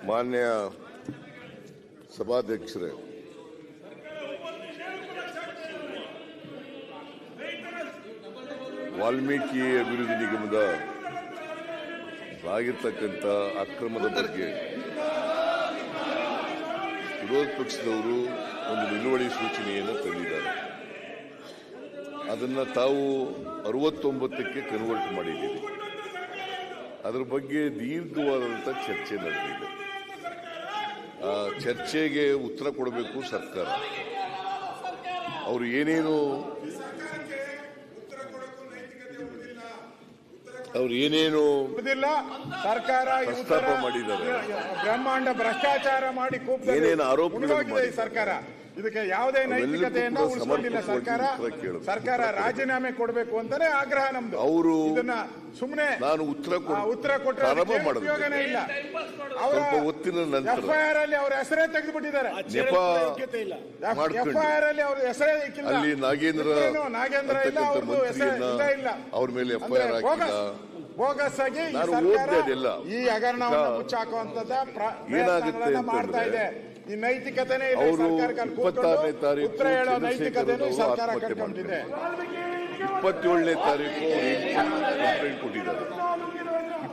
ಮಾನ್ಯ ಸಭಾಧ್ಯಕ್ಷರೇ, ವಾಲ್ಮೀಕಿ ಅಭಿವೃದ್ಧಿ ನಿಗಮದ ಆಗಿರ್ತಕ್ಕಂಥ ಅಕ್ರಮದ ಬಗ್ಗೆ ವಿರೋಧ ಪಕ್ಷದವರು ಒಂದು ನಿಲುವಳಿ ಸೂಚನೆಯನ್ನು ತಂದಿದ್ದಾರೆ. ಅದನ್ನು ತಾವು 69ಕ್ಕೆ ಕನ್ವರ್ಟ್ ಮಾಡಿದ್ದೀರಿ. ಅದರ ಬಗ್ಗೆ ದೀರ್ಘವಾದಂಥ ಚರ್ಚೆ ನಡೆದಿದೆ. ಆ ಚರ್ಚೆಗೆ ಉತ್ತರ ಕೊಡಬೇಕು ಸರ್ಕಾರ. ಅವರು ಏನೇನು ಸರ್ಕಾರ ಪ್ರಸ್ತಾಪ ಮಾಡಿದ್ದಾರೆ, ಬ್ರಹ್ಮಾಂಡ ಭ್ರಷ್ಟಾಚಾರ ಮಾಡಿ ಏನೇನು ಆರೋಪಗಳು ಸರ್ಕಾರ ಇದಕ್ಕೆ ಯಾವುದೇ ನೈತಿಕತೆಯನ್ನು ಉಳಿಸಿಕೊಂಡಿಲ್ಲ. ಸರ್ಕಾರ ರಾಜೀನಾಮೆ ಕೊಡಬೇಕು ಅಂತಾನೆ ಆಗ್ರಹ ನಮ್ದು. ಅವರು ಇದನ್ನ ಸುಮ್ಮನೆ ನಾನು ಉತ್ತರ ಕೊಟ್ಟರೆ ಉಪಯೋಗನೇ ಇಲ್ಲ. ಅವರ ಒತ್ತಿನ ನಂತರ FIR ಅಲ್ಲಿ ಅವರ ಹೆಸರೇ ತೆಗೆದುಬಿಟ್ಟಿದ್ದಾರೆ. FIR ಅಲ್ಲಿ ಅವರ ಹೆಸರೇ ಇಕ್ಕಿಲ್ಲ. ಅಲ್ಲಿ ನಾಗೇಂದ್ರ ಇಲ್ಲ, ಅವ್ರದ್ದು ಹೆಸರೇ ಇಲ್ಲ. ಅವ್ರ ಮೇಲೆ FIR ಹಾಕಿಲ್ಲ. ಬೋಗಸ್ ಆಗಿ ಈ ಹಗರಣವನ್ನು ಮುಚ್ಚಾಕುವಂತದ ಪ್ರಯತ್ನಗಳನ್ನು ಮಾಡ್ತಾ ಇದೆ. ಈ ನೈತಿಕತೆನೇ ಇಲ್ಲ. ಸರ್ಕಾರಕ್ಕೆ 26ನೇ ತಾರೀಕು ಉತ್ತರ ಹೇಳೋ ನೈತಿಕತೆಯನ್ನು ಸರ್ಕಾರ ಕಟ್ಕೊಂಡಿದೆ. 27ನೇ ತಾರೀಕು ಕಂಪ್ಲೇಂಟ್ ಕೊಟ್ಟಿದ್ದಾರೆ.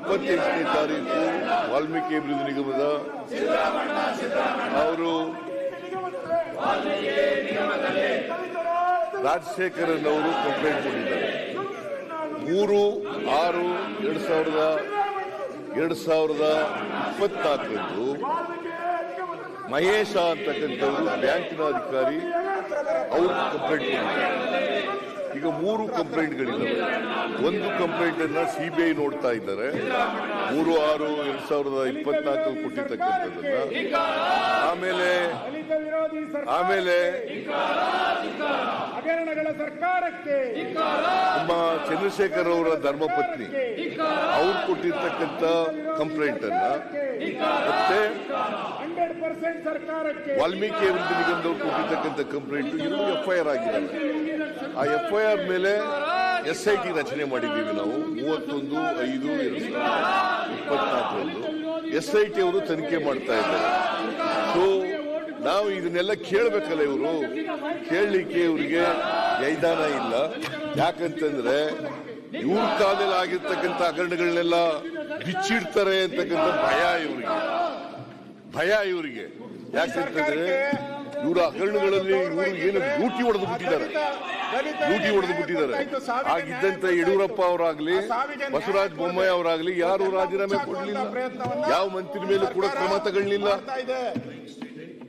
28ನೇ ತಾರೀಕು ವಾಲ್ಮೀಕಿ ಅಭಿವೃದ್ಧಿ ನಿಗಮದ ಅವರು ರಾಜಶೇಖರನ್ ಅವರು ಕಂಪ್ಲೇಂಟ್ ಕೊಟ್ಟಿದ್ದಾರೆ. 3/6/2024 ಮಹೇಶ ಅಂತಕ್ಕಂಥವರು ಬ್ಯಾಂಕಿನ ಅಧಿಕಾರಿ ಅವರು ಕಂಪ್ಲೇಂಟ್ ಕೊಟ್ಟಿದ್ದಾರೆ. ಈಗ 3 ಕಂಪ್ಲೇಂಟ್ಗಳಿದ್ದಾವೆ. ಒಂದು ಕಂಪ್ಲೇಂಟ್ ಅನ್ನ CBI ನೋಡ್ತಾ ಇದ್ದಾರೆ. 3/6/2024 ಕೊಟ್ಟಿರ್ತಕ್ಕಂಥದ್ದನ್ನ. ಆಮೇಲೆ ನಮ್ಮ ಚಂದ್ರಶೇಖರ್ ಅವರ ಧರ್ಮಪತ್ನಿ ಅವ್ರು ಕೊಟ್ಟಿರ್ತಕ್ಕಂಥ ಕಂಪ್ಲೇಂಟ್ ಅನ್ನ, ಮತ್ತೆ ವಾಲ್ಮೀಕಿ ಅಭಿವೃದ್ಧಿ ನಿಗಮದವ್ರು ಕೊಟ್ಟಿರ್ತಕ್ಕಂಥ ಕಂಪ್ಲೇಂಟ್ ಇದು FIR ಆಗಿದ್ದಾವೆ. ಆ FIR ಮೇಲೆ SIT ರಚನೆ ಮಾಡಿದ್ದೀವಿ ನಾವು 31/5/2024 SIT ಅವರು ತನಿಖೆ ಮಾಡ್ತಾ ಇದ್ದಾರೆ. ಸೊ ನಾವು ಇದನ್ನೆಲ್ಲ ಕೇಳಬೇಕಲ್ಲ. ಇವರು ಕೇಳಲಿಕ್ಕೆ ಇವರಿಗೆ ಯೈದಾನ ಇಲ್ಲ. ಯಾಕಂತಂದ್ರೆ ಇವ್ರ ಕಾಲದಲ್ಲಿ ಆಗಿರ್ತಕ್ಕಂಥ ಹಗರಣಗಳನ್ನೆಲ್ಲ ಬಿಚ್ಚಿಡ್ತಾರೆ ಅಂತಕ್ಕಂಥ ಭಯ ಇವರಿಗೆ. ಯಾಕಂತಂದ್ರೆ ಇವರ ಹಗರಣಗಳಲ್ಲಿ ಇವರು ಏನು ಲೂಟಿ ಹೊಡೆದು ಬಿಟ್ಟಿದ್ದಾರೆ. ಆಗಿದ್ದಂತ ಯಡಿಯೂರಪ್ಪ ಅವರಾಗ್ಲಿ, ಬಸವರಾಜ ಬೊಮ್ಮಾಯಿ ಅವರಾಗ್ಲಿ ಯಾರು ರಾಜೀನಾಮೆ ಕೊಡಲಿಲ್ಲ. ಯಾವ ಮಂತ್ರಿ ಮೇಲೂ ಕೂಡ ಕ್ರಮ ತಗೊಳ್ಳಿಲ್ಲ.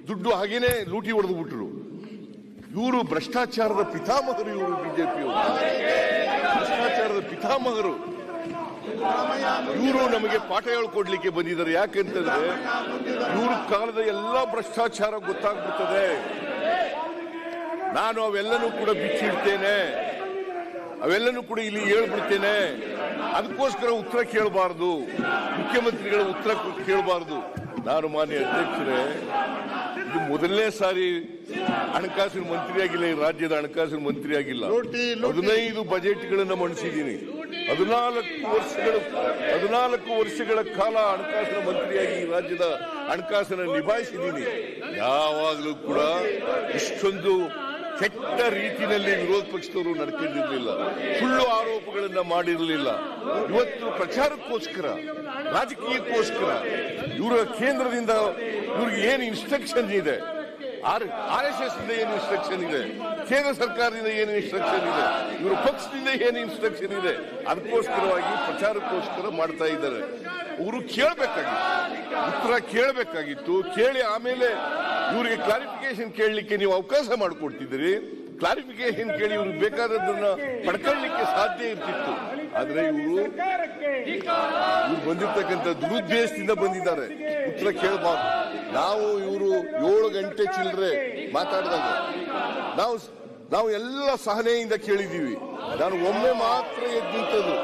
ದುಡ್ಡು ಹಾಗೇನೆ ಲೂಟಿ ಹೊಡೆದು ಬಿಟ್ಟರು. ಇವರು ಭ್ರಷ್ಟಾಚಾರದ ಪಿತಾಮಹರು. ಇವರು ಬಿಜೆಪಿಯವರು ಭ್ರಷ್ಟಾಚಾರದ ಪಿತಾಮಹರು. ಇವರು ನಮಗೆ ಪಾಠ ಹೇಳ್ಕೊಡ್ಲಿಕ್ಕೆ ಬಂದಿದ್ದಾರೆ. ಯಾಕೆಂತಂದ್ರೆ ಇವ್ರ ಕಾಲದ ಎಲ್ಲ ಭ್ರಷ್ಟಾಚಾರ ಗೊತ್ತಾಗ್ಬಿಡ್ತದೆ. ನಾನು ಅವೆಲ್ಲನೂ ಕೂಡ ಬಿಚ್ಚಿಡ್ತೇನೆ, ಅವೆಲ್ಲನೂ ಕೂಡ ಇಲ್ಲಿ ಹೇಳ್ಬಿಡ್ತೇನೆ. ಅದಕ್ಕೋಸ್ಕರ ಉತ್ತರ ಕೇಳಬಾರದು, ಮುಖ್ಯಮಂತ್ರಿಗಳ ಉತ್ತರ ಕೇಳಬಾರದು. ನಾನು ಮಾನ್ಯ ಅಧ್ಯಕ್ಷರೇ, ಇದು ಮೊದಲನೇ ಸಾರಿ ಹಣಕಾಸಿನ ಮಂತ್ರಿ ಆಗಿಲ್ಲ. ಈ ರಾಜ್ಯದ ಹಣಕಾಸಿನ ಮಂತ್ರಿ ಆಗಿಲ್ಲ. 15 ಬಜೆಟ್ಗಳನ್ನು ಮಂಡಿಸಿದ್ದೀನಿ. 14 ವರ್ಷಗಳ ಕಾಲ ಹಣಕಾಸಿನ ಮಂತ್ರಿಯಾಗಿ ಈ ರಾಜ್ಯದ ಹಣಕಾಸನ್ನು ನಿಭಾಯಿಸಿದ್ದೀನಿ. ಯಾವಾಗಲೂ ಕೂಡ ಇಷ್ಟೊಂದು ಕೆಟ್ಟ ರೀತಿಯಲ್ಲಿ ವಿರೋಧ ಪಕ್ಷದವರು ನಡ್ಕೊಂಡಿರಲಿಲ್ಲ. ಸುಳ್ಳು ಆರೋಪಗಳನ್ನ ಮಾಡಿರಲಿಲ್ಲ. ಇವತ್ತು ಪ್ರಚಾರಕ್ಕೋಸ್ಕರ, ರಾಜಕೀಯಕ್ಕೋಸ್ಕರ ಇವರ ಕೇಂದ್ರದಿಂದ ಇವ್ರಿಗೆ ಏನು ಇನ್ಸ್ಟ್ರಕ್ಷನ್ ಇದೆ, RSS ಇಂದ ಏನು ಇನ್ಸ್ಟ್ರಕ್ಷನ್ ಇದೆ, ಕೇಂದ್ರ ಸರ್ಕಾರದಿಂದ ಏನು ಇನ್ಸ್ಟ್ರಕ್ಷನ್ ಇದೆ, ಇವರ ಪಕ್ಷದಿಂದ ಏನು ಇನ್ಸ್ಟ್ರಕ್ಷನ್ ಇದೆ, ಅದಕ್ಕೋಸ್ಕರವಾಗಿ ಪ್ರಚಾರಕ್ಕೋಸ್ಕರ ಮಾಡ್ತಾ ಇದ್ದಾರೆ. ಅವರು ಉತ್ತರ ಕೇಳಬೇಕಾಗಿತ್ತು. ಕೇಳಿ ಆಮೇಲೆ ಇವರಿಗೆ ಕ್ಲಾರಿಫಿಕೇಶನ್ ಕೇಳಲಿಕ್ಕೆ ನೀವು ಅವಕಾಶ ಮಾಡಿಕೊಡ್ತಿದ್ದೀರಿ. ಕ್ಲಾರಿಫಿಕೇಶನ್ ಕೇಳಿ ಇವ್ರಿಗೆ ಬೇಕಾದದನ್ನ ಪಡ್ಕೊಳ್ಳಿಕ್ಕೆ ಸಾಧ್ಯ ಇರ್ತಿತ್ತು. ಆದ್ರೆ ಇವರು ಬಂದಿರ್ತಕ್ಕಂಥ ದುರುದ್ದೇಶದಿಂದ ಬಂದಿದ್ದಾರೆ. ಉತ್ತರ ಕೇಳಬಾರ್ದು. ನಾವು ಇವರು 7 ಗಂಟೆ ಚಿಲ್ಲರೆ ಮಾತಾಡಿದಾಗ ನಾವು ಎಲ್ಲ ಸಹನೆಯಿಂದ ಕೇಳಿದ್ದೀವಿ. ನಾನು ಒಮ್ಮೆ ಮಾತ್ರ ಎದ್ದು ನಿಂತದ್ದು.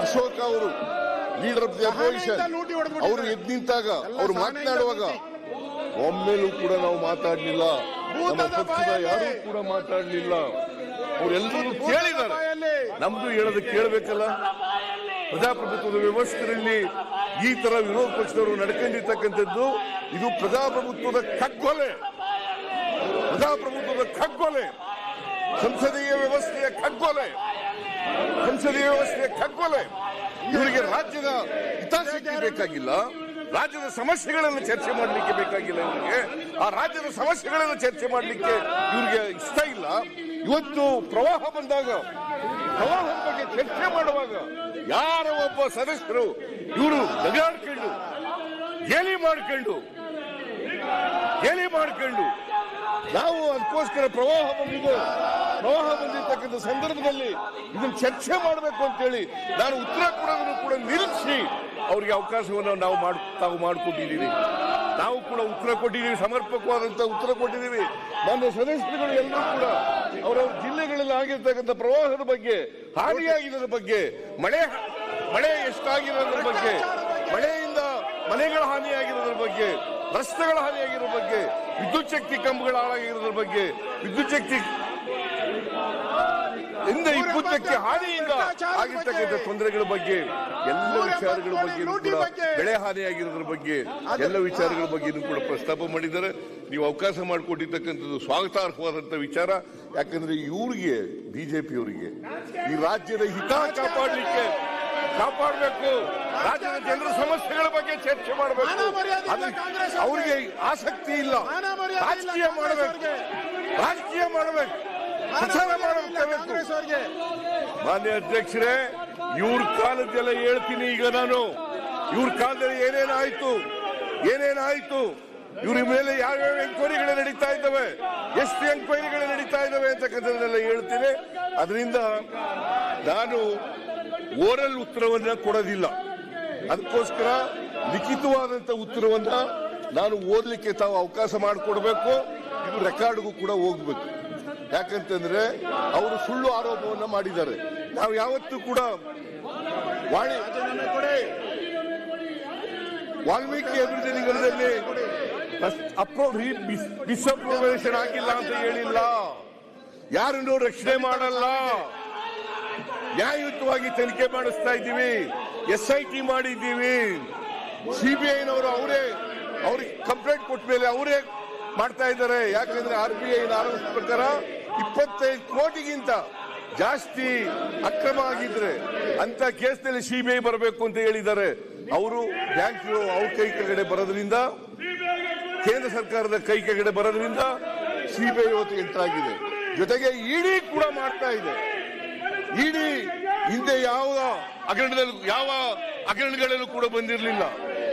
ಅಶೋಕ್ ಅವರು ಲೀಡರ್ ಆಫ್ ದಿ ಅಪೋಸಿಷನ್ ಅವರು ಎದ್ದು ನಿಂತಾಗ, ಅವರು ಮಾತನಾಡುವಾಗ ಒಮ್ಮೆಲೂ ಕೂಡ ನಾವು ಮಾತಾಡಲಿಲ್ಲ. ನಮ್ಮ ಪಕ್ಷದ ಯಾರೂ ಕೂಡ ಮಾತಾಡಲಿಲ್ಲ. ಅವರೆಲ್ಲರೂ ಕೇಳಿದ್ದಾರೆ. ನಮ್ದು ಹೇಳೋದು ಕೇಳಬೇಕಲ್ಲ. ಪ್ರಜಾಪ್ರಭುತ್ವದ ವ್ಯವಸ್ಥೆಯಲ್ಲಿ ಈ ತರ ವಿರೋಧ ಪಕ್ಷದವರು ನಡ್ಕೊಂಡಿರ್ತಕ್ಕಂಥದ್ದು ಇದು ಪ್ರಜಾಪ್ರಭುತ್ವದ ಕಗ್ಗೊಲೆ, ಪ್ರಜಾಪ್ರಭುತ್ವದ ಕಗ್ಗೊಲೆ, ಸಂಸದೀಯ ವ್ಯವಸ್ಥೆಯ ಕಗ್ಗೊಲೆ, ಸಂಸದೀಯ ವ್ಯವಸ್ಥೆಯ ಕಗ್ಗೊಲೆ. ಇವರಿಗೆ ರಾಜ್ಯದ ಹಿತಾಸಕ್ತಿ ಬೇಕಾಗಿಲ್ಲ, ರಾಜ್ಯದ ಸಮಸ್ಯೆಗಳನ್ನು ಚರ್ಚೆ ಮಾಡಲಿಕ್ಕೆ ಬೇಕಾಗಿಲ್ಲ. ಇವರಿಗೆ ಆ ರಾಜ್ಯದ ಸಮಸ್ಯೆಗಳನ್ನು ಚರ್ಚೆ ಮಾಡಲಿಕ್ಕೆ ಇವರಿಗೆ ಇಷ್ಟ ಇಲ್ಲ. ಇವತ್ತು ಪ್ರವಾಹ ಬಂದಾಗ ಪ್ರವಾಹದ ಬಗ್ಗೆ ಚರ್ಚೆ ಮಾಡುವಾಗ ಯಾರ ಒಬ್ಬ ಸದಸ್ಯರು ಇವರು ನಗಾಡ್ಕೊಂಡು ಗೇಲಿ ಮಾಡ್ಕೊಂಡು ನಾವು ಅದಕ್ಕೋಸ್ಕರ ಪ್ರವಾಹ ಬಂದಿರ್ತಕ್ಕಂಥ ಸಂದರ್ಭದಲ್ಲಿ ಇದನ್ನು ಚರ್ಚೆ ಮಾಡಬೇಕು ಅಂತೇಳಿ ನಾನು ಉತ್ತರ ಕೊಡೋದನ್ನು ಕೂಡ ನಿಲ್ಲಿಸಿ ಅವರಿಗೆ ಅವಕಾಶವನ್ನು ತಾವು ಮಾಡಿಕೊಟ್ಟಿದ್ದೀವಿ. ನಾವು ಕೂಡ ಉತ್ತರ ಕೊಟ್ಟಿದ್ದೀವಿ, ಸಮರ್ಪಕವಾದಂತ ಉತ್ತರ ಕೊಟ್ಟಿದ್ದೀವಿ. ಮಾನ್ಯ ಸದಸ್ಯರುಗಳು ಎಲ್ಲರೂ ಕೂಡ ಅವರವ್ರ ಜಿಲ್ಲೆಗಳಲ್ಲಿ ಆಗಿರ್ತಕ್ಕಂಥ ಪ್ರವಾಹದ ಬಗ್ಗೆ, ಹಾನಿಯಾಗಿರೋದ್ರ ಬಗ್ಗೆ, ಮಳೆ ಎಷ್ಟಾಗಿರೋದ್ರ ಬಗ್ಗೆ, ಮಳೆಯಿಂದ ಮನೆಗಳ ಹಾನಿಯಾಗಿರೋದ್ರ ಬಗ್ಗೆ, ರಸ್ತೆಗಳ ಹಾನಿಯಾಗಿರೋ ಬಗ್ಗೆ, ವಿದ್ಯುತ್ ಶಕ್ತಿ ಕಂಬಗಳ ಹಾಳಾಗಿರೋದ್ರ ಬಗ್ಗೆ, ವಿದ್ಯುತ್ ಶಕ್ತಿ ಹಾನಿಯಿಂದ ಆಗಿರ್ತಕ್ಕಂಥ ತೊಂದರೆಗಳ ಬಗ್ಗೆ, ಎಲ್ಲ ವಿಚಾರಗಳ ಬಗ್ಗೆ ಕೂಡ, ಬೆಳೆ ಹಾನಿಯಾಗಿರೋದ್ರ ಬಗ್ಗೆ ಎಲ್ಲ ವಿಚಾರಗಳ ಬಗ್ಗೆ ಕೂಡ ಪ್ರಸ್ತಾಪ ಮಾಡಿದ್ದಾರೆ. ನೀವು ಅವಕಾಶ ಮಾಡಿಕೊಟ್ಟಿರ್ತಕ್ಕಂಥದ್ದು ಸ್ವಾಗತಾರ್ಹವಾದಂತ ವಿಚಾರ. ಯಾಕಂದ್ರೆ ಇವ್ರಿಗೆ, ಬಿಜೆಪಿಯವರಿಗೆ ಈ ರಾಜ್ಯದ ಹಿತ ಕಾಪಾಡಬೇಕು, ರಾಜ್ಯದ ಜನರ ಸಮಸ್ಯೆಗಳ ಬಗ್ಗೆ ಚರ್ಚೆ ಮಾಡಬೇಕು. ಅವರಿಗೆ ಆಸಕ್ತಿ ಇಲ್ಲ. ರಾಜಕೀಯ ಮಾಡಬೇಕು, ಪ್ರಚಾರ ಮಾಡಬೇಕು. ಮಾನ್ಯ ಅಧ್ಯಕ್ಷರೇ, ಇವ್ರ ಕಾಲದೆಲ್ಲ ಹೇಳ್ತೀನಿ. ಈಗ ನಾನು ಇವ್ರ ಕಾಲದಲ್ಲಿ ಏನೇನಾಯ್ತು, ಇವ್ರ ಮೇಲೆ ಯಾವ್ಯಾವ ಎಂಕ್ವೈರಿಗಳು ನಡೀತಾ ಇದ್ದಾವೆ, ಎಷ್ಟು ಎಂಕ್ವೈರಿಗಳು ನಡೀತಾ ಇದ್ದಾವೆ ಅಂತಕ್ಕಂಥದ್ದನ್ನೆಲ್ಲ ಹೇಳ್ತೀನಿ. ಅದರಿಂದ ನಾನು ಓರಲ್ ಉತ್ತರವನ್ನ ಕೊಡೋದಿಲ್ಲ. ಅದಕ್ಕೋಸ್ಕರ ಲಿಖಿತವಾದಂತ ಉತ್ತರವನ್ನ ನಾನು ಓದಲಿಕ್ಕೆ ತಾವು ಅವಕಾಶ ಮಾಡಿಕೊಡ್ಬೇಕು. ಇದು ರೆಕಾರ್ಡ್ಗೂ ಕೂಡ ಹೋಗ್ಬೇಕು. ಯಾಕಂತಂದ್ರೆ ಅವರು ಸುಳ್ಳು ಆರೋಪವನ್ನ ಮಾಡಿದ್ದಾರೆ. ನಾವು ಯಾವತ್ತೂ ಕೂಡ ವಾಲ್ಮೀಕಿ ಅಭಿವೃದ್ಧಿ ನಿಗಮದಲ್ಲಿ ಡಿಸ್ಅಪ್ರೂವೇಷನ್ ಆಗಿಲ್ಲ ಅಂತ ಹೇಳಿಲ್ಲ. ಯಾರನ್ನು ರಕ್ಷಣೆ ಮಾಡಲ್ಲ. ನ್ಯಾಯಯುತವಾಗಿ ತನಿಖೆ ಮಾಡಿಸ್ತಾ ಇದ್ದೀವಿ. SIT ಮಾಡಿದ್ದೀವಿ. CBIನವರು ಅವ್ರಿಗೆ ಕಂಪ್ಲೇಂಟ್ ಕೊಟ್ಟ ಮೇಲೆ ಅವರೇ ಮಾಡ್ತಾ ಇದ್ದಾರೆ. ಯಾಕಂದ್ರೆ RBI ಆರೋಪದ ಪ್ರಕಾರ 25 ಕೋಟಿಗಿಂತ ಜಾಸ್ತಿ ಅಕ್ರಮ ಆಗಿದ್ರೆ ಅಂತ ಕೇಸ್ನಲ್ಲಿ CBI ಬರಬೇಕು ಅಂತ ಹೇಳಿದ್ದಾರೆ. ಅವರು ಬ್ಯಾಂಕ್ ಅವ್ರ ಕೈ ಕೆಳಗಡೆ ಬರೋದ್ರಿಂದ, ಕೇಂದ್ರ ಸರ್ಕಾರದ ಕೈ ಕೆಳಗಡೆ ಬರೋದ್ರಿಂದ CBI ಇವತ್ತು ಎಂಟರ್ ಆಗಿದೆ. ಜೊತೆಗೆ ED ಕೂಡ ಮಾಡ್ತಾ ಇದೆ. ED ಹಿಂದೆ ಯಾವ ಹಗರಣಗಳಲ್ಲೂ ಕೂಡ ಬಂದಿರಲಿಲ್ಲ.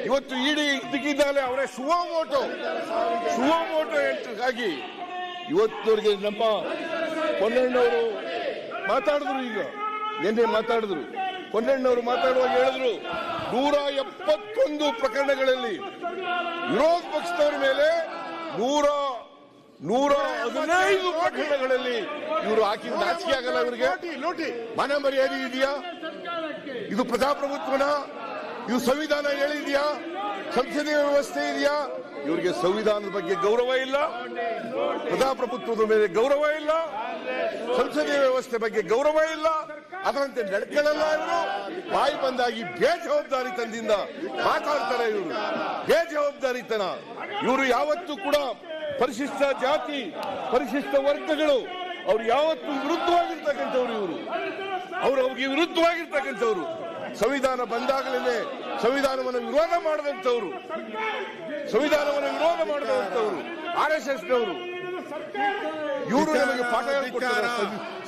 ಇವತ್ತು ED ಇದಕ್ಕಿದ್ದಾಲೆ ಅವರೇ ಸುವೋಮೋಟೋ ಎಂಟ್ರಿ ಆಗಿ ಇವತ್ತವರಿಗೆ ನಮ್ಮ ಪೊನ್ನಣ್ಣವರು ಮಾತಾಡಿದ್ರು. ಈಗ ನಿನ್ನೆ ಮಾತಾಡಿದ್ರು. ಪೊನ್ನಣ್ಣವರು ಮಾತಾಡುವಾಗ ಹೇಳಿದ್ರು 171 ಪ್ರಕರಣಗಳಲ್ಲಿ ವಿರೋಧ ಪಕ್ಷದವರ ಮೇಲೆ 115 ಪ್ರಕರಣಗಳಲ್ಲಿ ಇವರು ಹಾಕಿದ ನಾಚಿಕೆ ಆಗಲ್ಲ. ಇವರಿಗೆ ಮನ ಮರ್ಯಾದೆ ಇದೆಯಾ? ಇದು ಪ್ರಜಾಪ್ರಭುತ್ವನ? ಇದು ಸಂವಿಧಾನ ಹೇಳಿದ್ಯಾ? ಸಂಸದೀಯ ವ್ಯವಸ್ಥೆ ಇದೆಯಾ? ಇವರಿಗೆ ಸಂವಿಧಾನದ ಬಗ್ಗೆ ಗೌರವ ಇಲ್ಲ, ಪ್ರಜಾಪ್ರಭುತ್ವದ ಮೇಲೆ ಗೌರವ ಇಲ್ಲ, ಸಂಸದೀಯ ವ್ಯವಸ್ಥೆ ಬಗ್ಗೆ ಗೌರವ ಇಲ್ಲ. ಅದರಂತೆ ನಡ್ಕೊಳ್ಳಲ್ಲ. ಇವರು ಬಾಯಿ ಬಂದಾಗಿ ಬೇಜವಾಬ್ದಾರಿತನದಿಂದ ಮಾತಾಡ್ತಾರೆ. ಇವರು ಬೇಜವಾಬ್ದಾರಿತನ. ಇವರು ಯಾವತ್ತೂ ಕೂಡ ಪರಿಶಿಷ್ಟ ಜಾತಿ, ಪರಿಶಿಷ್ಟ ವರ್ಗಗಳು ಅವ್ರು ಯಾವತ್ತೂ ವಿರುದ್ಧವಾಗಿರ್ತಕ್ಕಂಥವ್ರು. ಅವ್ರಿಗೆ ವಿರುದ್ಧವಾಗಿರ್ತಕ್ಕಂಥವ್ರು. ಸಂವಿಧಾನ ಬಂದಾಗಲೇ ಸಂವಿಧಾನವನ್ನು ವಿರೋಧ ಮಾಡಿದಂಥವ್ರು, RSSನವರು. ಇವರು ನಮಗೆ ಪಾಠ ಹೇಳ್ಕೊಡ್ತಾರೆ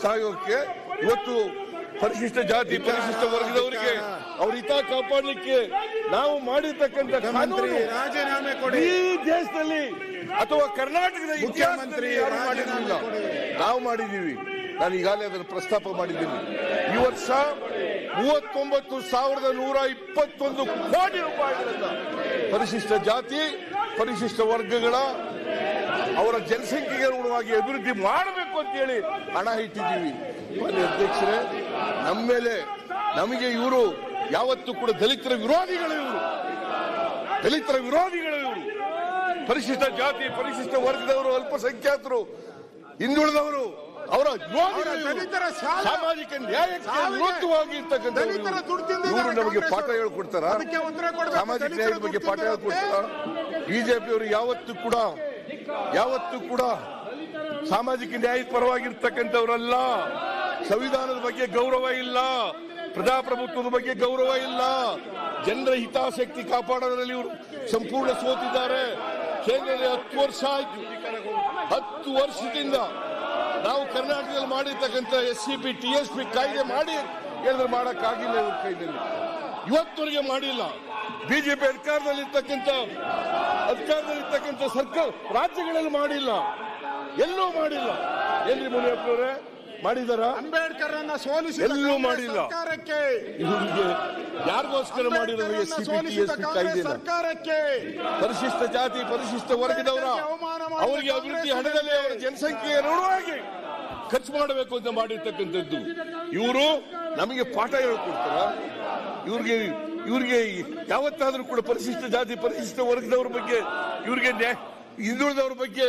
ಸಾಯೋಕ್ಕೆ. ಇವತ್ತು ಪರಿಶಿಷ್ಟ ಜಾತಿ, ಪರಿಶಿಷ್ಟ ವರ್ಗದವರಿಗೆ ಅವ್ರ ಹಿತ ಕಾಪಾಡಲಿಕ್ಕೆ ನಾವು ಮಾಡಿರ್ತಕ್ಕಂಥ ರಾಜೀನಾಮೆ ಕೊಡಿ. ಈ ದೇಶದಲ್ಲಿ ಅಥವಾ ಕರ್ನಾಟಕದ ಇತಿಹಾಸದಲ್ಲಿ ಯಾರು ಮಾಡಿರಲಿಲ್ಲ. ನಾವು ಮಾಡಿದ್ದೀವಿ. ನಾನು ಈಗಾಗಲೇ ಅದನ್ನು ಪ್ರಸ್ತಾಪ ಮಾಡಿದ್ದೀನಿ. ಈ ವರ್ಷ 39,121 ಕೋಟಿ ರೂಪಾಯಿಗಳನ್ನ ಪರಿಶಿಷ್ಟ ಜಾತಿ, ಪರಿಶಿಷ್ಟ ವರ್ಗಗಳ ಅವರ ಜನಸಂಖ್ಯೆಗೆ ಅನುಗುಣವಾಗಿ ಅಭಿವೃದ್ಧಿ ಮಾಡಬೇಕು ಅಂತ ಹೇಳಿ ಹಣ ಇಟ್ಟಿದ್ದೀವಿ. ಅಧ್ಯಕ್ಷರೇ, ನಮ್ಮ ಮೇಲೆ ನಮಗೆ ಇವರು ಯಾವತ್ತೂ ಕೂಡ ದಲಿತರ ವಿರೋಧಿಗಳು. ಪರಿಶಿಷ್ಟ ಜಾತಿ, ಪರಿಶಿಷ್ಟ ವರ್ಗದವರು, ಅಲ್ಪಸಂಖ್ಯಾತರು, ಹಿಂದುಳಿದವರು ಅವರ ದಲಿತರ ಸಾಮಾಜಿಕ ನ್ಯಾಯಕ್ಕೆ ವಿರುದ್ಧವಾಗಿರ್ತಕ್ಕಂಥ ಇವರು ನಮಗೆ ಪಾಠ ಹೇಳ್ಕೊಡ್ತಾರ? ಸಾಮಾಜಿಕ ನ್ಯಾಯದ ಬಗ್ಗೆ ಪಾಠ ಹೇಳ್ಕೊಡ್ತಾರ? ಬಿಜೆಪಿಯವರು ಯಾವತ್ತೂ ಕೂಡ ಸಾಮಾಜಿಕ ನ್ಯಾಯದ ಪರವಾಗಿರ್ತಕ್ಕಂಥವರಲ್ಲ. ಸಂವಿಧಾನದ ಬಗ್ಗೆ ಗೌರವ ಇಲ್ಲ, ಪ್ರಜಾಪ್ರಭುತ್ವದ ಬಗ್ಗೆ ಗೌರವ ಇಲ್ಲ, ಜನರ ಹಿತಾಸಕ್ತಿ ಕಾಪಾಡೋದ್ರಲ್ಲಿ ಇವರು ಸಂಪೂರ್ಣ ಸೋತಿದ್ದಾರೆ. ಕೇಂದ್ರದಲ್ಲಿ 10 ವರ್ಷ ಆಯ್ತು. 10 ವರ್ಷದಿಂದ ನಾವು ಕರ್ನಾಟಕದಲ್ಲಿ ಮಾಡಿರ್ತಕ್ಕಂಥ SCP TSP ಕಾಯ್ದೆ ಮಾಡಿ ಹೇಳಿದ್ರೆ ಮಾಡಕ್ಕಾಗಿಲ್ಲ ಇವ್ರ ಕೈಯಲ್ಲಿ. ಇವತ್ತವರೆಗೆ ಮಾಡಿಲ್ಲ. ಬಿಜೆಪಿ ಅಧಿಕಾರದಲ್ಲಿರ್ತಕ್ಕಂಥ ಸರ್ಕಾರ ರಾಜ್ಯಗಳಲ್ಲಿ ಮಾಡಿಲ್ಲ, ಎಲ್ಲೂ ಮಾಡಿಲ್ಲ. ಎಲ್ಲಿ ಮುನಿಯಪ್ಪನವರೇ ಮಾಡಿದಾರ? ಅಂಬೇಡ್ಕರ್ ಅನ್ನ ಸೋಲಿಸಿದ ಎಲ್ಲೂ ಮಾಡಿಲ್ಲ. ಸರ್ಕಾರಕ್ಕೆ ಇವರಿಗೆ ಯಾರಿಗೋಸ್ಕರ ಮಾಡಿರೋದು SCP TSP ಕಾಯ್ದೆ? ಸರ್ಕಾರಕ್ಕೆ ಪರಿಶಿಷ್ಟ ಜಾತಿ ಪರಿಶಿಷ್ಟ ವರ್ಗದವರ ಅವರಿಗೆ ಅಭಿವೃದ್ಧಿ ಹಣದಲ್ಲಿ ಅವರ ಜನಸಂಖ್ಯೆಯ ಋಣವಾಗಿ ಖರ್ಚು ಮಾಡಬೇಕು ಅಂತ ಮಾಡಿರ್ತಕ್ಕಂಥದ್ದು. ಇವರು ನಮಗೆ ಪಾಠ ಹೇಳ್ಕೊಡ್ತಾರ? ಇವ್ರಿಗೆ ಯಾವತ್ತಾದ್ರೂ ಕೂಡ ಪರಿಶಿಷ್ಟ ಜಾತಿ ಪರಿಶಿಷ್ಟ ವರ್ಗದವ್ರ ಬಗ್ಗೆ, ಇವ್ರಿಗೆ ಹಿಂದುಳಿದವ್ರ ಬಗ್ಗೆ,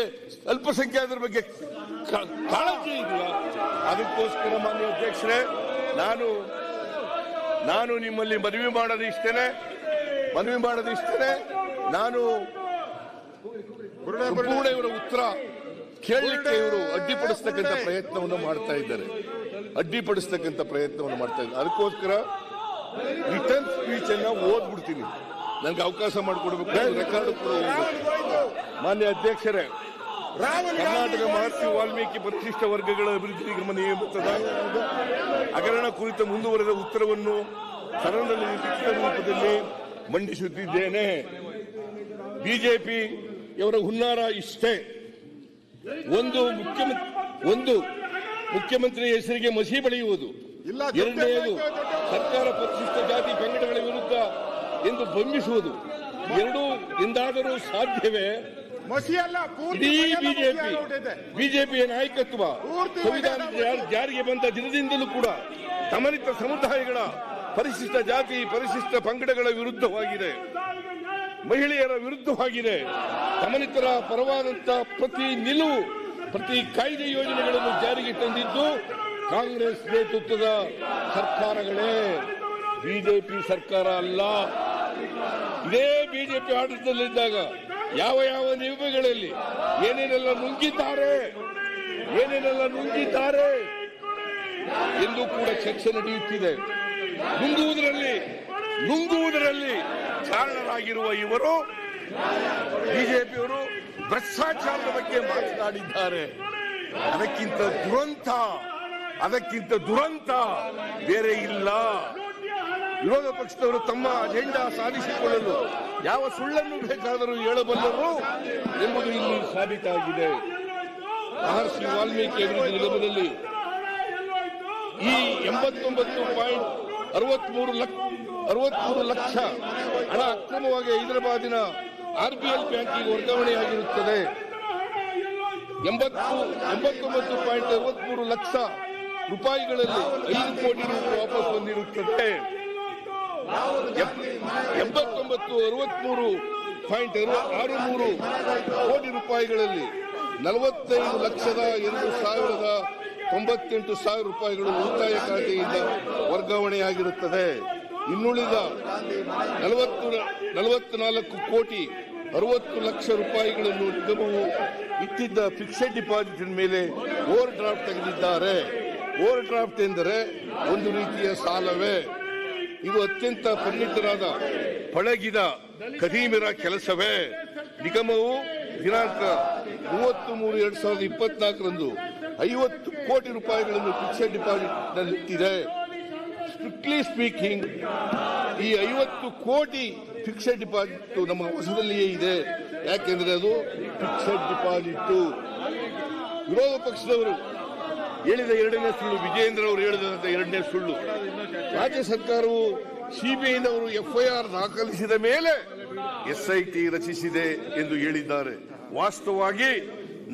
ಅಲ್ಪಸಂಖ್ಯಾತರ ಬಗ್ಗೆ ಕಾಳಜಿ ಇದೆಯಾ? ಅದಕ್ಕೋಸ್ಕರ ಮಾನ್ಯ ಅಧ್ಯಕ್ಷರೇ, ನಾನು ನಿಮ್ಮಲ್ಲಿ ಮನವಿ ಮಾಡೋದು ಇಷ್ಟೇನೆ. ನಾನು ಸಂಪೂರ್ಣ ಇವರ ಉತ್ತರ ಕೇಳಲಿಕ್ಕೆ ಇವರು ಅಡ್ಡಿಪಡಿಸ್ತಕ್ಕಂಥ ಪ್ರಯತ್ನವನ್ನು ಮಾಡ್ತಾ ಇದ್ದಾರೆ. ಅದಕ್ಕೋಸ್ಕರ ರಿಟರ್ನ್ ಸ್ಪೀಚ್ ಅನ್ನ ಓದ್ಬಿಡ್ತೀನಿ. ನನಗೆ ಅವಕಾಶ ಮಾಡಿಕೊಡ್ಬೇಕು, ರೆಕಾರ್ಡ್ ಕೂಡ ಮಾನ್ಯ ಅಧ್ಯಕ್ಷರೇ, ಕರ್ನಾಟಕ ಮಹರ್ಷಿ ವಾಲ್ಮೀಕಿ ಪರಿಶಿಷ್ಟ ವರ್ಗಗಳ ಅಭಿವೃದ್ಧಿ ನಿಗಮ ನೇಮಕದ ಹಗರಣ ಕುರಿತ ಮುಂದುವರೆದ ಉತ್ತರವನ್ನು ಸದನದಲ್ಲಿ ಲಿಖಿತ ರೂಪದಲ್ಲಿ ಮಂಡಿಸುತ್ತಿದ್ದೇನೆ. ಬಿಜೆಪಿಯವರ ಹುನ್ನಾರ ಇಷ್ಟೇ. ಒಂದು ಮುಖ್ಯಮಂತ್ರಿ ಹೆಸರಿಗೆ ಮಸಿ ಬಳಿಯುವುದು, ಎರಡನೆಯದು ಸರ್ಕಾರ ಪರಿಶಿಷ್ಟ ಜಾತಿ ಪಂಗಡಗಳ ವಿರುದ್ಧ ಎಂದು ಬಂಧಿಸುವುದು. ಎರಡೂ ಎಂದಾದರೂ ಸಾಧ್ಯವೇ? ಇಡೀ ಬಿಜೆಪಿಯ ನಾಯಕತ್ವ ಸಂವಿಧಾನ ಜಾರಿಗೆ ಬಂದ ದಿನದಿಂದಲೂ ಕೂಡ ದಮನಿತ ಸಮುದಾಯಗಳ ಪರಿಶಿಷ್ಟ ಜಾತಿ ಪರಿಶಿಷ್ಟ ಪಂಗಡಗಳ ವಿರುದ್ಧವಾಗಿದೆ, ಮಹಿಳೆಯರ ವಿರುದ್ಧವಾಗಿದೆ. ದಮನಿತರ ಪರವಾದಂತ ಪ್ರತಿ ಕಾಯ್ದೆ ಯೋಜನೆಗಳನ್ನು ಜಾರಿಗೆ ತಂದಿದ್ದು ಕಾಂಗ್ರೆಸ್ ನೇತೃತ್ವದ ಸರ್ಕಾರಗಳೇ, ಬಿಜೆಪಿ ಸರ್ಕಾರ ಅಲ್ಲ. ಇದೇ ಬಿಜೆಪಿ ಆಡಳಿತದಲ್ಲಿದ್ದಾಗ ಯಾವ ನಿಯಮಗಳಲ್ಲಿ ಏನೇನೆಲ್ಲ ನುಂಗಿದ್ದಾರೆ ಎಂದು ಕೂಡ ಚರ್ಚೆ ನಡೆಯುತ್ತಿದೆ. ನುಂಗುವುದರಲ್ಲಿ ಕಾರಣರಾಗಿರುವ ಇವರು ಬಿಜೆಪಿಯವರು ಭ್ರಷ್ಟಾಚಾರದ ಬಗ್ಗೆ ಮಾತನಾಡಿದ್ದಾರೆ. ಅದಕ್ಕಿಂತ ದುರಂತ ಬೇರೆ ಇಲ್ಲ. ವಿರೋಧ ಪಕ್ಷದವರು ತಮ್ಮ ಅಜೆಂಡಾ ಸಾಧಿಸಿಕೊಳ್ಳಲು ಯಾವ ಸುಳ್ಳನ್ನು ಬೇಕಾದರೂ ಹೇಳಬಲ್ಲರು ಎಂಬುದು ಇಲ್ಲಿ ಸಾಬೀತಾಗಿದೆ. ಮಹರ್ಷಿ ವಾಲ್ಮೀಕಿ ಅಭಿವೃದ್ಧಿ ನಿಗಮದಲ್ಲಿ ಈ 89.63 ಲಕ್ಷ ಹಣ ಅಕ್ರಮವಾಗಿ ಹೈದರಾಬಾದಿನ RBL ಬ್ಯಾಂಕಿಗೆ ವರ್ಗಾವಣೆಯಾಗಿರುತ್ತದೆ. 89.63 ಲಕ್ಷ ರೂಪಾಯಿಗಳಲ್ಲಿ 5 ಕೋಟಿ ರೂಪಾಯಿ ವಾಪಸ್ ಬಂದಿರುತ್ತದೆ. 89.63 ಕೋಟಿ ರೂಪಾಯಿಗಳಲ್ಲಿ 45,02,98,000 ರೂಪಾಯಿಗಳು ಉಳಿತಾಯ ಖಾತೆಯಿಂದ ವರ್ಗಾವಣೆಯಾಗಿರುತ್ತದೆ. ಇನ್ನುಳಿದ 44 ಕೋಟಿ 60 ಲಕ್ಷ ರೂಪಾಯಿಗಳನ್ನು ನಿಗಮವು ಇಟ್ಟಿದ್ದ ಫಿಕ್ಸೆಡ್ ಡಿಪಾಸಿಟ್ ಮೇಲೆ ಓವರ್ ಡ್ರಾಫ್ಟ್ ತೆಗೆದಿದ್ದಾರೆ. ಓವರ್ ಡ್ರಾಫ್ಟ್ ಎಂದರೆ ಒಂದು ರೀತಿಯ ಸಾಲವೇ. ಇದು ಅತ್ಯಂತ ಪರಿಣಿತರಾದ ಪಳಗಿದ ಖದೀಮರ ಕೆಲಸವೇ. ನಿಗಮವು ದಿನಾಂಕ 30/3/2024 50 ಕೋಟಿ ರೂಪಾಯಿಗಳನ್ನು ಫಿಕ್ಸೆಡ್ ಡಿಪಾಸಿಟ್ ನಲ್ಲಿಟ್ಟಿದೆ. ಸ್ಟ್ರಿಕ್ಟ್ಲಿ ಸ್ಪೀಕಿಂಗ್ ಈ 50 ಕೋಟಿ ಫಿಕ್ಸೆಡ್ ಡಿಪಾಸಿಟ್ ನಮ್ಮ ಹೊಸದಲ್ಲಿಯೇ ಇದೆ. ಯಾಕೆಂದ್ರೆ ಅದು ಫಿಕ್ಸೆಡ್ ಡಿಪಾಸಿಟ್. ವಿರೋಧ ಪಕ್ಷದವರು ಹೇಳಿದ ಎರಡನೇ ಸುಳ್ಳು, ವಿಜಯೇಂದ್ರ ಅವರು ಹೇಳಿದಂತ ಎರಡನೇ ಸುಳ್ಳು. ರಾಜ್ಯ ಸರ್ಕಾರವು ಸಿಬಿಐನವರು FIR ದಾಖಲಿಸಿದ ಮೇಲೆ SIT ರಚಿಸಿದೆ ಎಂದು ಹೇಳಿದ್ದಾರೆ. ವಾಸ್ತವವಾಗಿ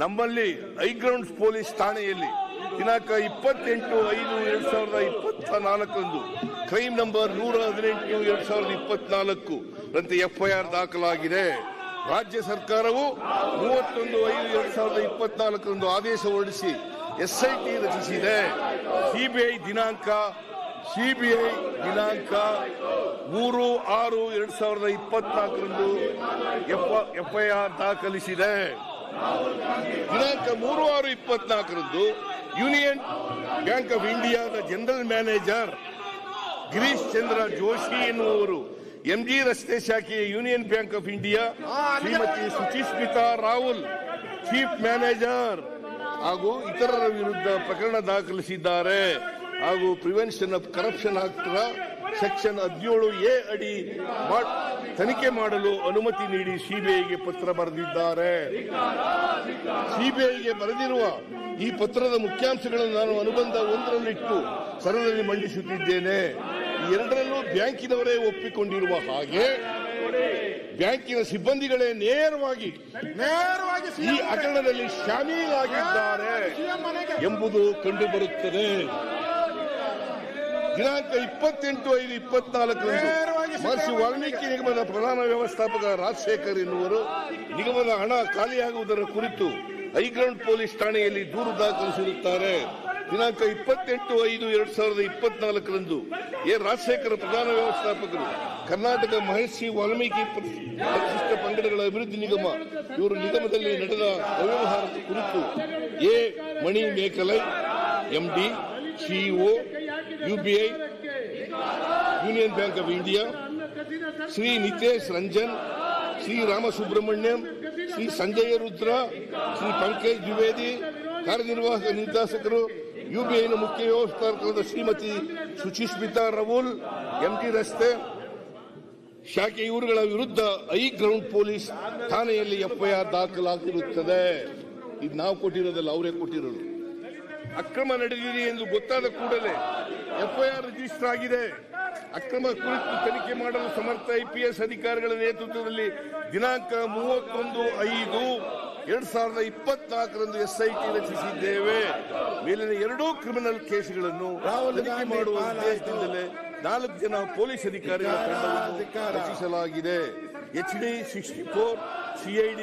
ನಮ್ಮಲ್ಲಿ ಹೈಗ್ರೌಂಡ್ಸ್ ಪೊಲೀಸ್ ಠಾಣೆಯಲ್ಲಿ ದಿನಾಂಕ 28/5/2024 ಕ್ರೈಮ್ ನಂಬರ್ 118/2024 ರಂತೆ FIR ದಾಖಲಾಗಿದೆ. ರಾಜ್ಯ ಸರ್ಕಾರವು 31/5/2024 ಆದೇಶ ಹೊರಡಿಸಿ ಎಸ್ಐಟಿ ರಚಿಸಿದೆ. ಸಿಬಿಐ ದಿನಾಂಕ 3/6/2024 ಎಫ್ಐಆರ್ ದಾಖಲಿಸಿದೆ. ದಿನಾಂಕ 3/6/24 ಯೂನಿಯನ್ ಬ್ಯಾಂಕ್ ಆಫ್ ಇಂಡಿಯಾದ ಜನರಲ್ ಮ್ಯಾನೇಜರ್ ಗಿರೀಶ್ ಚಂದ್ರ ಜೋಶಿ ಎನ್ನುವರು ಎಂಜಿ ರಸ್ತೆ ಶಾಖೆಯ Union Bank of India Shrimati Suchismita Rahul chief manager ಹಾಗೂ ಇತರರ ವಿರುದ್ಧ ಪ್ರಕರಣ ದಾಖಲಿಸಿದ್ದಾರೆ. ಹಾಗೂ prevention of corruption act section 17A ಅಡಿ ತನಿಖೆ ಮಾಡಲು ಅನುಮತಿ ನೀಡಿ ಸಿಬಿಐಗೆ ಪತ್ರ ಬರೆದಿದ್ದಾರೆ. ಸಿಬಿಐಗೆ ಬರೆದಿರುವ ಈ ಪತ್ರದ ಮುಖ್ಯಾಂಶಗಳನ್ನು ನಾನು ಅನುಬಂಧ 1ರಲ್ಲಿಟ್ಟು ಸರಳದಲ್ಲಿ ಮಂಡಿಸುತ್ತಿದ್ದೇನೆ. ಈ ಎರಡರಲ್ಲೂ ಬ್ಯಾಂಕಿನವರೇ ಒಪ್ಪಿಕೊಂಡಿರುವ ಹಾಗೆ ಬ್ಯಾಂಕಿನ ಸಿಬ್ಬಂದಿಗಳೇ ನೇರವಾಗಿ ಈ ಹಗರಣದಲ್ಲಿ ಶಾಮೀಲಾಗಿದ್ದಾರೆ ಎಂಬುದು ಕಂಡುಬರುತ್ತದೆ. ದಿನಾಂಕ 28/5/24 ಮಹರ್ಷಿ ವಾಲ್ಮೀಕಿ ನಿಗಮದ ಪ್ರಧಾನ ವ್ಯವಸ್ಥಾಪಕ ರಾಜಶೇಖರ್ ಎನ್ನುವರು ನಿಗಮದ ಹಣ ಖಾಲಿಯಾಗುವುದರ ಕುರಿತು ಹೈಗ್ರೌಂಡ್ ಪೊಲೀಸ್ ಠಾಣೆಯಲ್ಲಿ ದೂರು ದಾಖಲಿಸಿರುತ್ತಾರೆ. ದಿನಾಂಕ 28/5/2024 ಎ ರಾಜಶೇಖರ ಪ್ರಧಾನ ವ್ಯವಸ್ಥಾಪಕರು ಕರ್ನಾಟಕ ಮಹರ್ಷಿ ವಾಲ್ಮೀಕಿ ಪರಿಶಿಷ್ಟ ಪಂಗಡಗಳ ಅಭಿವೃದ್ಧಿ ನಿಗಮ ಇವರು ನಿಗಮದಲ್ಲಿ ನಡೆದ ಅವ್ಯವಹಾರದ ಕುರಿತು A Mani Mekalai MD CEO UBI Union Bank of India, Shri Nitesh Ranjan, Shri Ramasubramaniam, Shri Sanjaya Rudra, Shri Pankaj Dwivedi, ಕಾರ್ಯನಿರ್ವಾಹಕ ನಿರ್ದೇಶಕರು ಯುಬಿಐನ ಮುಖ್ಯ ವ್ಯವಸ್ಥಾಪಕರಾದ ಶ್ರೀಮತಿ ಸುಚಿಸ್ಮಿತಾ ರಾಹುಲ್ ಎಂಟಿ ರಸ್ತೆ ಶಾಖೆ ಇವರುಗಳ ವಿರುದ್ಧ ಹೈ ಗ್ರೌಂಡ್ ಪೊಲೀಸ್ ಠಾಣೆಯಲ್ಲಿ ಎಫ್ಐಆರ್ ದಾಖಲಾಗಿರುತ್ತದೆ. ಇದು ನಾವು ಕೊಟ್ಟಿರೋದಲ್ಲ, ಅವರೇ ಕೊಟ್ಟಿರೋದು. ಅಕ್ರಮ ನಡೆದಿದೆ ಎಂದು ಗೊತ್ತಾದ ಕೂಡಲೇ ಎಫ್ಐಆರ್ ರಿಜಿಸ್ಟರ್ ಆಗಿದೆ. ಅಕ್ರಮ ಕುರಿತು ತನಿಖೆ ಮಾಡಲು ಸಮರ್ಥ ಐಪಿಎಸ್ ಅಧಿಕಾರಿಗಳ ನೇತೃತ್ವದಲ್ಲಿ ದಿನಾಂಕ 31/5/2024 ಎಸ್ಐಟಿ ರಚಿಸಿದ್ದೇವೆ. ಮೇಲಿನ ಎರಡೂ ಕ್ರಿಮಿನಲ್ ಕೇಸ್ಗಳನ್ನು ತನಿಖೆ ಮಾಡುವ ಉದ್ದೇಶದಿಂದಲೇ 4 ಜನ ಪೊಲೀಸ್ ಅಧಿಕಾರಿಗಳ ತಂಡವನ್ನು ರಚಿಸಲಾಗಿದೆ. HD 64 CID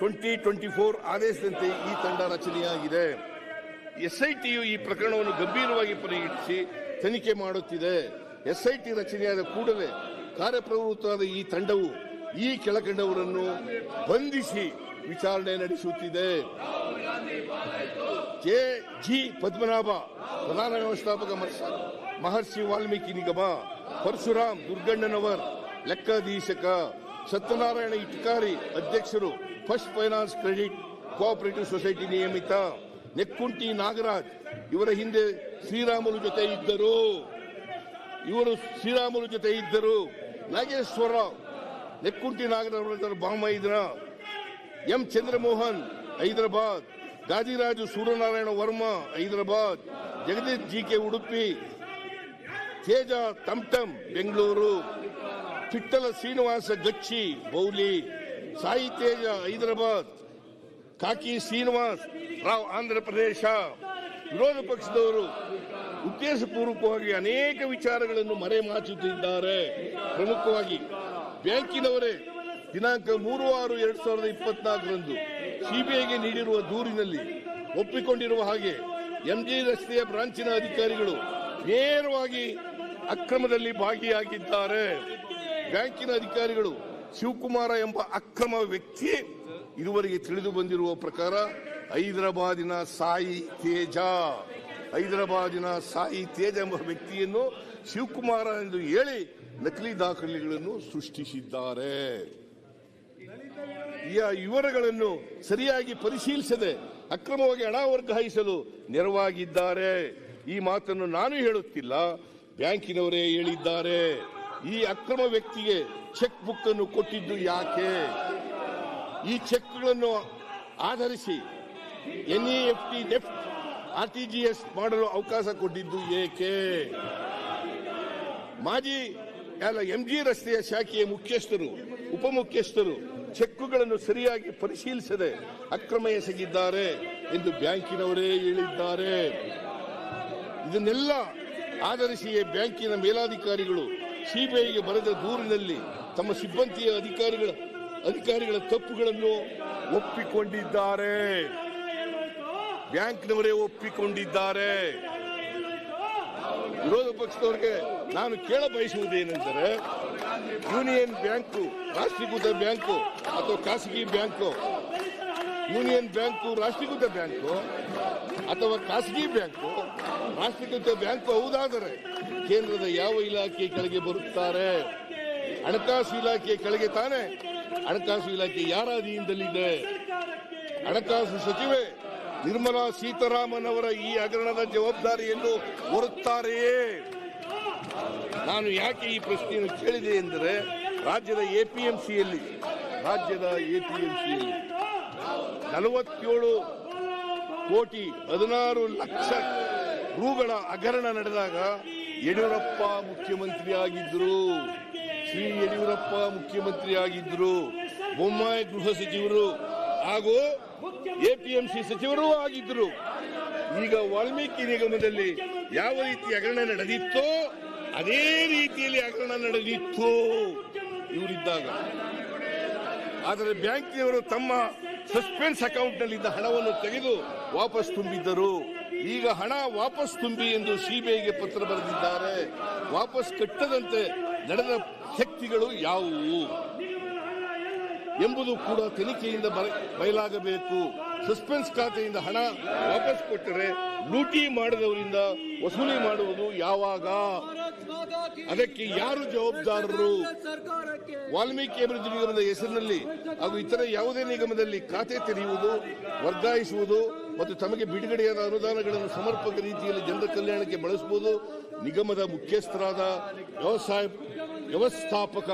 2024 ಆದೇಶದಂತೆ ಈ ತಂಡ ರಚನೆಯಾಗಿದೆ. ಎಸ್ಐಟಿಯು ಈ ಪ್ರಕರಣವನ್ನು ಗಂಭೀರವಾಗಿ ಪರಿಗಣಿಸಿ ತನಿಖೆ ಮಾಡುತ್ತಿದೆ. ಎಸ್ಐಟಿ ರಚನೆಯಾದ ಕೂಡಲೇ ಕಾರ್ಯಪ್ರವೃತ್ತವಾದ ಈ ತಂಡವು ಈ ಕೆಳಕಂಡವರನ್ನು ಬಂಧಿಸಿ ವಿಚಾರಣೆ ನಡೆಸುತ್ತಿದೆ. ಜಿ ಪದ್ಮನಾಭ ಪ್ರಧಾನ ವ್ಯವಸ್ಥಾಪಕ ಮಹರ್ಷಿ ವಾಲ್ಮೀಕಿ ನಿಗಮ, ಪರಶುರಾಮ್ ದುರ್ಗಣ್ಣನವರ್ ಲೆಕ್ಕಾಧೀಶಕ, ಸತ್ಯನಾರಾಯಣ ಇಟ್ಕಾರಿ ಅಧ್ಯಕ್ಷರು first finance credit cooperative society ನಿಯಮಿತ, ನೆಕ್ಕುಂಟಿ ನಾಗರಾಜ್ ಇವರ ಹಿಂದೆ ಶ್ರೀರಾಮುಲು ಜೊತೆ ಇದ್ದರು. ನಾಗೇಶ್ವರರಾವ್ ನೆಕ್ಕುಂಟಿ ನಾಗರಾಜ್ ಬಾಮೈದ್ರ, ಎಂ ಚಂದ್ರಮೋಹನ್ ಹೈದರಾಬಾದ್, ಗಾದಿರಾಜು ಸೂರ್ಯನಾರಾಯಣ ವರ್ಮಾ ಹೈದರಾಬಾದ್, ಜಗದೀಶ್ ಜಿಕೆ ಉಡುಪಿ, ತೇಜ ಟಮ್ಟಮ್ ಬೆಂಗಳೂರು, ಚಿಟ್ಟಲ ಶ್ರೀನಿವಾಸ ಗಚ್ಚಿ ಬೌಲಿ, ಸಾಯಿ ತೇಜ ಹೈದರಾಬಾದ್, ಕಾಕಿ ಶ್ರೀನಿವಾಸ್ ರಾವ್ ಆಂಧ್ರಪ್ರದೇಶ. ವಿರೋಧ ಪಕ್ಷದವರು ಉದ್ದೇಶಪೂರ್ವಕವಾಗಿ ಅನೇಕ ವಿಚಾರಗಳನ್ನು ಮರೆಮಾಚುತ್ತಿದ್ದಾರೆ. ಪ್ರಮುಖವಾಗಿ ಬ್ಯಾಂಕಿನವರೇ ದಿನಾಂಕ 3/6/2024 ಸಿಬಿಐಗೆ ನೀಡಿರುವ ದೂರಿನಲ್ಲಿ ಒಪ್ಪಿಕೊಂಡಿರುವ ಹಾಗೆ ಎಂಜಿ ರಸ್ತೆಯ ಬ್ರಾಂಚಿನ ಅಧಿಕಾರಿಗಳು ನೇರವಾಗಿ ಅಕ್ರಮದಲ್ಲಿ ಭಾಗಿಯಾಗಿದ್ದಾರೆ. ಬ್ಯಾಂಕಿನ ಅಧಿಕಾರಿಗಳು ಶಿವಕುಮಾರ ಎಂಬ ಅಕ್ರಮ ವ್ಯಕ್ತಿ ಇದುವರೆಗೆ ತಿಳಿದು ಬಂದಿರುವ ಪ್ರಕಾರ ಹೈದರಾಬಾದಿನ ಸಾಯಿ ತೇಜ ಎಂಬ ವ್ಯಕ್ತಿಯನ್ನು ಶಿವಕುಮಾರ ಎಂದು ಹೇಳಿ ನಕಲಿ ದಾಖಲೆಗಳನ್ನು ಸೃಷ್ಟಿಸಿದ್ದಾರೆ. ಈ ವಿವರಗಳನ್ನು ಸರಿಯಾಗಿ ಪರಿಶೀಲಿಸದೆ ಅಕ್ರಮವಾಗಿ ಹಣ ವರ್ಗಾಯಿಸಲು ನೆರವಾಗಿದ್ದಾರೆ. ಈ ಮಾತನ್ನು ನಾನು ಹೇಳುತ್ತಿಲ್ಲ, ಬ್ಯಾಂಕಿನವರೇ ಹೇಳಿದ್ದಾರೆ. ಈ ಅಕ್ರಮ ವ್ಯಕ್ತಿಗೆ ಚೆಕ್ ಬುಕ್ ಅನ್ನು ಕೊಟ್ಟಿದ್ದು ಯಾಕೆ? ಈ ಚೆಕ್ಗಳನ್ನು ಆಧರಿಸಿ NEFT ನೆಫ್ಟ್ RTGS ಮಾಡಲು ಅವಕಾಶ ಕೊಟ್ಟಿದ್ದು ಏಕೆ? ಎಂಜಿ ರಸ್ತೆಯ ಶಾಖೆಯ ಮುಖ್ಯಸ್ಥರು, ಉಪಮುಖ್ಯಸ್ಥರು ಚೆಕ್ಗಳನ್ನು ಸರಿಯಾಗಿ ಪರಿಶೀಲಿಸದೆ ಅಕ್ರಮ ಎಸಗಿದ್ದಾರೆ ಎಂದು ಬ್ಯಾಂಕಿನವರೇ ಹೇಳಿದ್ದಾರೆ. ಇದನ್ನೆಲ್ಲ ಆಧರಿಸಿ ಬ್ಯಾಂಕಿನ ಮೇಲಾಧಿಕಾರಿಗಳು ಸಿಬಿಐಗೆ ಬರೆದ ದೂರಿನಲ್ಲಿ ತಮ್ಮ ಸಿಬ್ಬಂದಿಯ ಅಧಿಕಾರಿಗಳ ತಪ್ಪುಗಳನ್ನು ಒಪ್ಪಿಕೊಂಡಿದ್ದಾರೆ. ಬ್ಯಾಂಕ್ನವರೇ ಒಪ್ಪಿಕೊಂಡಿದ್ದಾರೆ. ವಿರೋಧ ಪಕ್ಷದವರಿಗೆ ನಾನು ಕೇಳ ಬಯಸುವುದೇನೆಂದರೆ, ಯೂನಿಯನ್ ಬ್ಯಾಂಕು ರಾಷ್ಟ್ರೀಕೃತ ಬ್ಯಾಂಕು ಅಥವಾ ಖಾಸಗಿ ಬ್ಯಾಂಕು, ಯೂನಿಯನ್ ಬ್ಯಾಂಕು ರಾಷ್ಟ್ರೀಕೃತ ಬ್ಯಾಂಕು ಅಥವಾ ಖಾಸಗಿ ಬ್ಯಾಂಕು ರಾಷ್ಟ್ರೀಕೃತ ಬ್ಯಾಂಕು ಹೌದಾದರೆ ಕೇಂದ್ರದ ಯಾವ ಇಲಾಖೆ ಕೆಳಗೆ ಬರುತ್ತಾರೆ? ಹಣಕಾಸು ಇಲಾಖೆ ಕೆಳಗೆ ತಾನೆ. ಹಣಕಾಸು ಇಲಾಖೆ ಯಾರ ಅಧೀನದಲ್ಲಿದೆ? ಹಣಕಾಸು ಸಚಿವೆ ನಿರ್ಮಲಾ ಸೀತಾರಾಮನ್ ಅವರ ಈ ಹಗರಣದ ಜವಾಬ್ದಾರಿಯನ್ನು ಹೊರುತ್ತಾರೆಯೇ? ನಾನು ಯಾಕೆ ಈ ಪ್ರಶ್ನೆಯನ್ನು ಕೇಳಿದೆ ಎಂದರೆ, ರಾಜ್ಯದ ಎಪಿಎಂಸಿಯಲ್ಲಿ 47 ಕೋಟಿ 16 ಲಕ್ಷ ರೂಗಳ ಹಗರಣ ನಡೆದಾಗ ಯಡಿಯೂರಪ್ಪ ಮುಖ್ಯಮಂತ್ರಿ ಆಗಿದ್ರು. ಶ್ರೀ ಯಡಿಯೂರಪ್ಪ ಮುಖ್ಯಮಂತ್ರಿ ಆಗಿದ್ರು. ಬೊಮ್ಮಾಯಿ ಗೃಹ ಸಚಿವರು ಹಾಗೂ ಎಪಿಎಂಸಿ ಸಚಿವರೂ ಆಗಿದ್ರು. ಈಗ ವಾಲ್ಮೀಕಿ ನಿಗಮದಲ್ಲಿ ಯಾವ ರೀತಿ ಹಗರಣ ನಡೆದಿತ್ತೋ ಅದೇ ರೀತಿಯಲ್ಲಿ ಹಗರಣ ನಡೆದಿತ್ತು ಇವರಿದ್ದಾಗ. ಆದರೆ ಬ್ಯಾಂಕಿನವರು ತಮ್ಮ ಸಸ್ಪೆನ್ಸ್ ಅಕೌಂಟ್ನಲ್ಲಿದ್ದ ಹಣವನ್ನು ತೆಗೆದು ವಾಪಸ್ ತುಂಬಿದ್ದರು. ಈಗ ಹಣ ವಾಪಸ್ ತುಂಬಿ ಎಂದು ಸಿಬಿಐಗೆ ಪತ್ರ ಬರೆದಿದ್ದಾರೆ. ವಾಪಸ್ ಕಟ್ಟದಂತೆ ನಡೆದ ಶಕ್ತಿಗಳು ಯಾವುವು ಎಂಬುದು ಕೂಡ ತನಿಖೆಯಿಂದ ಬಯಲಾಗಬೇಕು. ಸಸ್ಪೆನ್ಸ್ ಖಾತೆಯಿಂದ ಹಣ ವಾಪಸ್ ಕೊಟ್ಟರೆ ಲೂಟಿ ಮಾಡಿದವರಿಂದ ವಸೂಲಿ ಮಾಡುವುದು ಯಾವಾಗ? ಅದಕ್ಕೆ ಯಾರು ಜವಾಬ್ದಾರರು? ವಾಲ್ಮೀಕಿ ಅಭಿವೃದ್ಧಿ ನಿಗಮದ ಹೆಸರಿನಲ್ಲಿ ಹಾಗೂ ಇತರ ಯಾವುದೇ ನಿಗಮದಲ್ಲಿ ಖಾತೆ ತೆರೆಯುವುದು, ವರ್ಗಾಯಿಸುವುದು ಮತ್ತು ತಮಗೆ ಬಿಡುಗಡೆಯಾದ ಅನುದಾನಗಳನ್ನು ಸಮರ್ಪಕ ರೀತಿಯಲ್ಲಿ ಜನರ ಕಲ್ಯಾಣಕ್ಕೆ ಬಳಸಬಹುದು ನಿಗಮದ ಮುಖ್ಯಸ್ಥರಾದ ವ್ಯವಸ್ಥಾಪಕ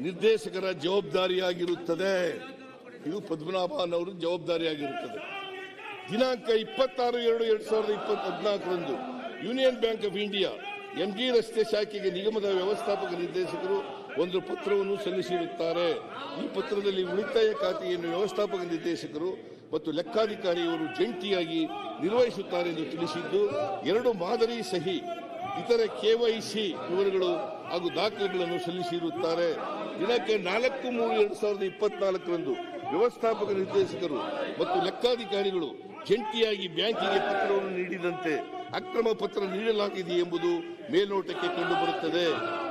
ನಿರ್ದೇಶಕರ ಜವಾಬ್ದಾರಿಯಾಗಿರುತ್ತದೆ. ಇದು ಪದ್ಮನಾಭನ್ ಅವರ ಜವಾಬ್ದಾರಿಯಾಗಿರುತ್ತದೆ. ದಿನಾಂಕ 26/2/2014 Union Bank of India MG ರಸ್ತೆ ಶಾಖೆಗೆ ನಿಗಮದ ವ್ಯವಸ್ಥಾಪಕ ನಿರ್ದೇಶಕರು ಒಂದು ಪತ್ರವನ್ನು ಸಲ್ಲಿಸಿರುತ್ತಾರೆ. ಈ ಪತ್ರದಲ್ಲಿ ಉಳಿತಾಯ ಖಾತೆಯನ್ನು ವ್ಯವಸ್ಥಾಪಕ ನಿರ್ದೇಶಕರು ಮತ್ತು ಲೆಕ್ಕಾಧಿಕಾರಿಯವರು ಜಂಟಿಯಾಗಿ ನಿರ್ವಹಿಸುತ್ತಾರೆ ಎಂದು ತಿಳಿಸಿದ್ದು, 2 ಮಾದರಿ ಸಹಿ, ಇತರ ಕೆವೈಸಿ ವಿವರಗಳು ಹಾಗೂ ದಾಖಲೆಗಳನ್ನು ಸಲ್ಲಿಸಿರುತ್ತಾರೆ. ದಿನಾಂಕ 4/3/2024 ವ್ಯವಸ್ಥಾಪಕ ನಿರ್ದೇಶಕರು ಮತ್ತು ಲೆಕ್ಕಾಧಿಕಾರಿಗಳು ಜಂಟಿಯಾಗಿ ಬ್ಯಾಂಕಿಗೆ ಪತ್ರವನ್ನು ನೀಡಿದಂತೆ ಅಕ್ರಮ ಪತ್ರ ನೀಡಲಾಗಿದೆ ಎಂಬುದು ಮೇಲ್ನೋಟಕ್ಕೆ ಕಂಡುಬರುತ್ತದೆ.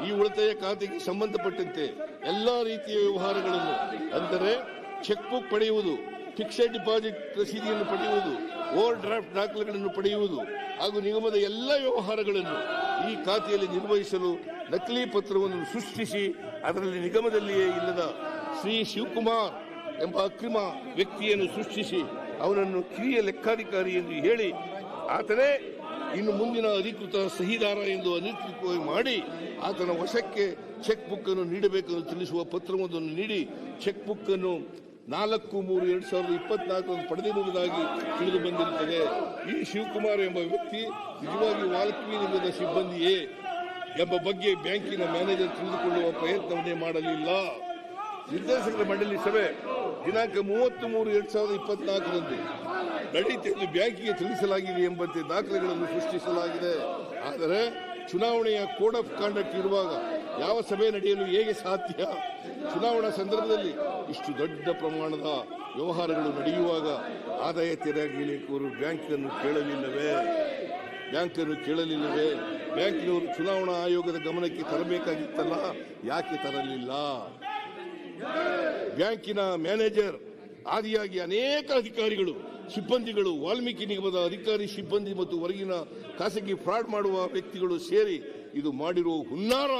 ಈ ಉಳಿತಾಯ ಖಾತೆಗೆ ಸಂಬಂಧಪಟ್ಟಂತೆ ಎಲ್ಲಾ ರೀತಿಯ ವ್ಯವಹಾರಗಳನ್ನು, ಅಂದರೆ ಚೆಕ್ ಬುಕ್ ಪಡೆಯುವುದು, ಫಿಕ್ಸೆಡ್ ಡಿಪಾಸಿಟ್ ರಸೀದಿಯನ್ನು ಪಡೆಯುವುದು, ಓವರ್ ಡ್ರಾಫ್ಟ್ ದಾಖಲೆಗಳನ್ನು ಪಡೆಯುವುದು ಹಾಗೂ ನಿಗಮದ ಎಲ್ಲ ವ್ಯವಹಾರಗಳನ್ನು ಈ ಖಾತೆಯಲ್ಲಿ ನಿರ್ವಹಿಸಲು ನಕಲಿ ಪತ್ರವನ್ನು ಸೃಷ್ಟಿಸಿ ಅದರಲ್ಲಿ ನಿಗಮದಲ್ಲಿಯೇ ಇಲ್ಲದ ಶ್ರೀ ಶಿವಕುಮಾರ್ ಎಂಬ ಅಕ್ರಮ ವ್ಯಕ್ತಿಯನ್ನು ಸೃಷ್ಟಿಸಿ ಅವನನ್ನು ಕಿರಿಯ ಲೆಕ್ಕಾಧಿಕಾರಿ ಎಂದು ಹೇಳಿ ಆತನೇ ಇನ್ನು ಮುಂದಿನ ಅಧಿಕೃತ ಸಹಿದಾರ ಎಂದು ಅನಧಿಕೃತವಾಗಿ ಮಾಡಿ ಆತನ ವಶಕ್ಕೆ ಚೆಕ್ ಬುಕ್ ಅನ್ನು ನೀಡಬೇಕೆಂದು ತಿಳಿಸುವ ಪತ್ರವೊಂದನ್ನು ನೀಡಿ ಚೆಕ್ ಬುಕ್ ಅನ್ನು 4/3/2024 ಪಡೆದಿರುವುದಾಗಿ ತಿಳಿದು ಬಂದಿರುತ್ತದೆ. ಈ ಶಿವಕುಮಾರ್ ಎಂಬ ವ್ಯಕ್ತಿ ನಿಜವಾಗಿ ವಾಲ್ಮೀಕಿ ನಿಗಮದ ಸಿಬ್ಬಂದಿಯೇ ಎಂಬ ಬಗ್ಗೆ ಬ್ಯಾಂಕಿನ ಮ್ಯಾನೇಜರ್ ತಿಳಿದುಕೊಳ್ಳುವ ಪ್ರಯತ್ನವನ್ನೇ ಮಾಡಲಿಲ್ಲ. ನಿರ್ದೇಶಕರ ಮಂಡಳಿ ಸಭೆ ದಿನಾಂಕ 30/3/2024 ನಡೆಯುತ್ತಿದ್ದು ಬ್ಯಾಂಕಿಗೆ ತಿಳಿಸಲಾಗಿದೆ ಎಂಬಂತೆ ದಾಖಲೆಗಳನ್ನು ಸೃಷ್ಟಿಸಲಾಗಿದೆ. ಆದರೆ ಚುನಾವಣೆಯ ಕೋಡ್ ಆಫ್ ಕಾಂಡಕ್ಟ್ ಇರುವಾಗ ಯಾವ ಸಭೆ ನಡೆಯಲು ಹೇಗೆ ಸಾಧ್ಯ? ಚುನಾವಣಾ ಸಂದರ್ಭದಲ್ಲಿ ಇಷ್ಟು ದೊಡ್ಡ ಪ್ರಮಾಣದ ವ್ಯವಹಾರಗಳು ನಡೆಯುವಾಗ ಆದಾಯ ತೆರಿಗೆ ಇಲಾಖೆಯವರು ಬ್ಯಾಂಕನ್ನು ಕೇಳಲಿಲ್ಲವೇ? ಬ್ಯಾಂಕಿನವರು ಚುನಾವಣಾ ಆಯೋಗದ ಗಮನಕ್ಕೆ ತರಬೇಕಾಗಿತ್ತಲ್ಲ, ಯಾಕೆ ತರಲಿಲ್ಲ? ಬ್ಯಾಂಕಿನ ಮ್ಯಾನೇಜರ್ ಆದಿಯಾಗಿ ಅನೇಕ ಅಧಿಕಾರಿಗಳು, ಸಿಬ್ಬಂದಿಗಳು, ವಾಲ್ಮೀಕಿ ನಿಗಮದ ಅಧಿಕಾರಿ ಸಿಬ್ಬಂದಿ ಮತ್ತು ಹೊರಗಿನ ಖಾಸಗಿ ಫ್ರಾಡ್ ಮಾಡುವ ವ್ಯಕ್ತಿಗಳು ಸೇರಿ ಇದು ಮಾಡಿರುವ ಹುನ್ನಾರ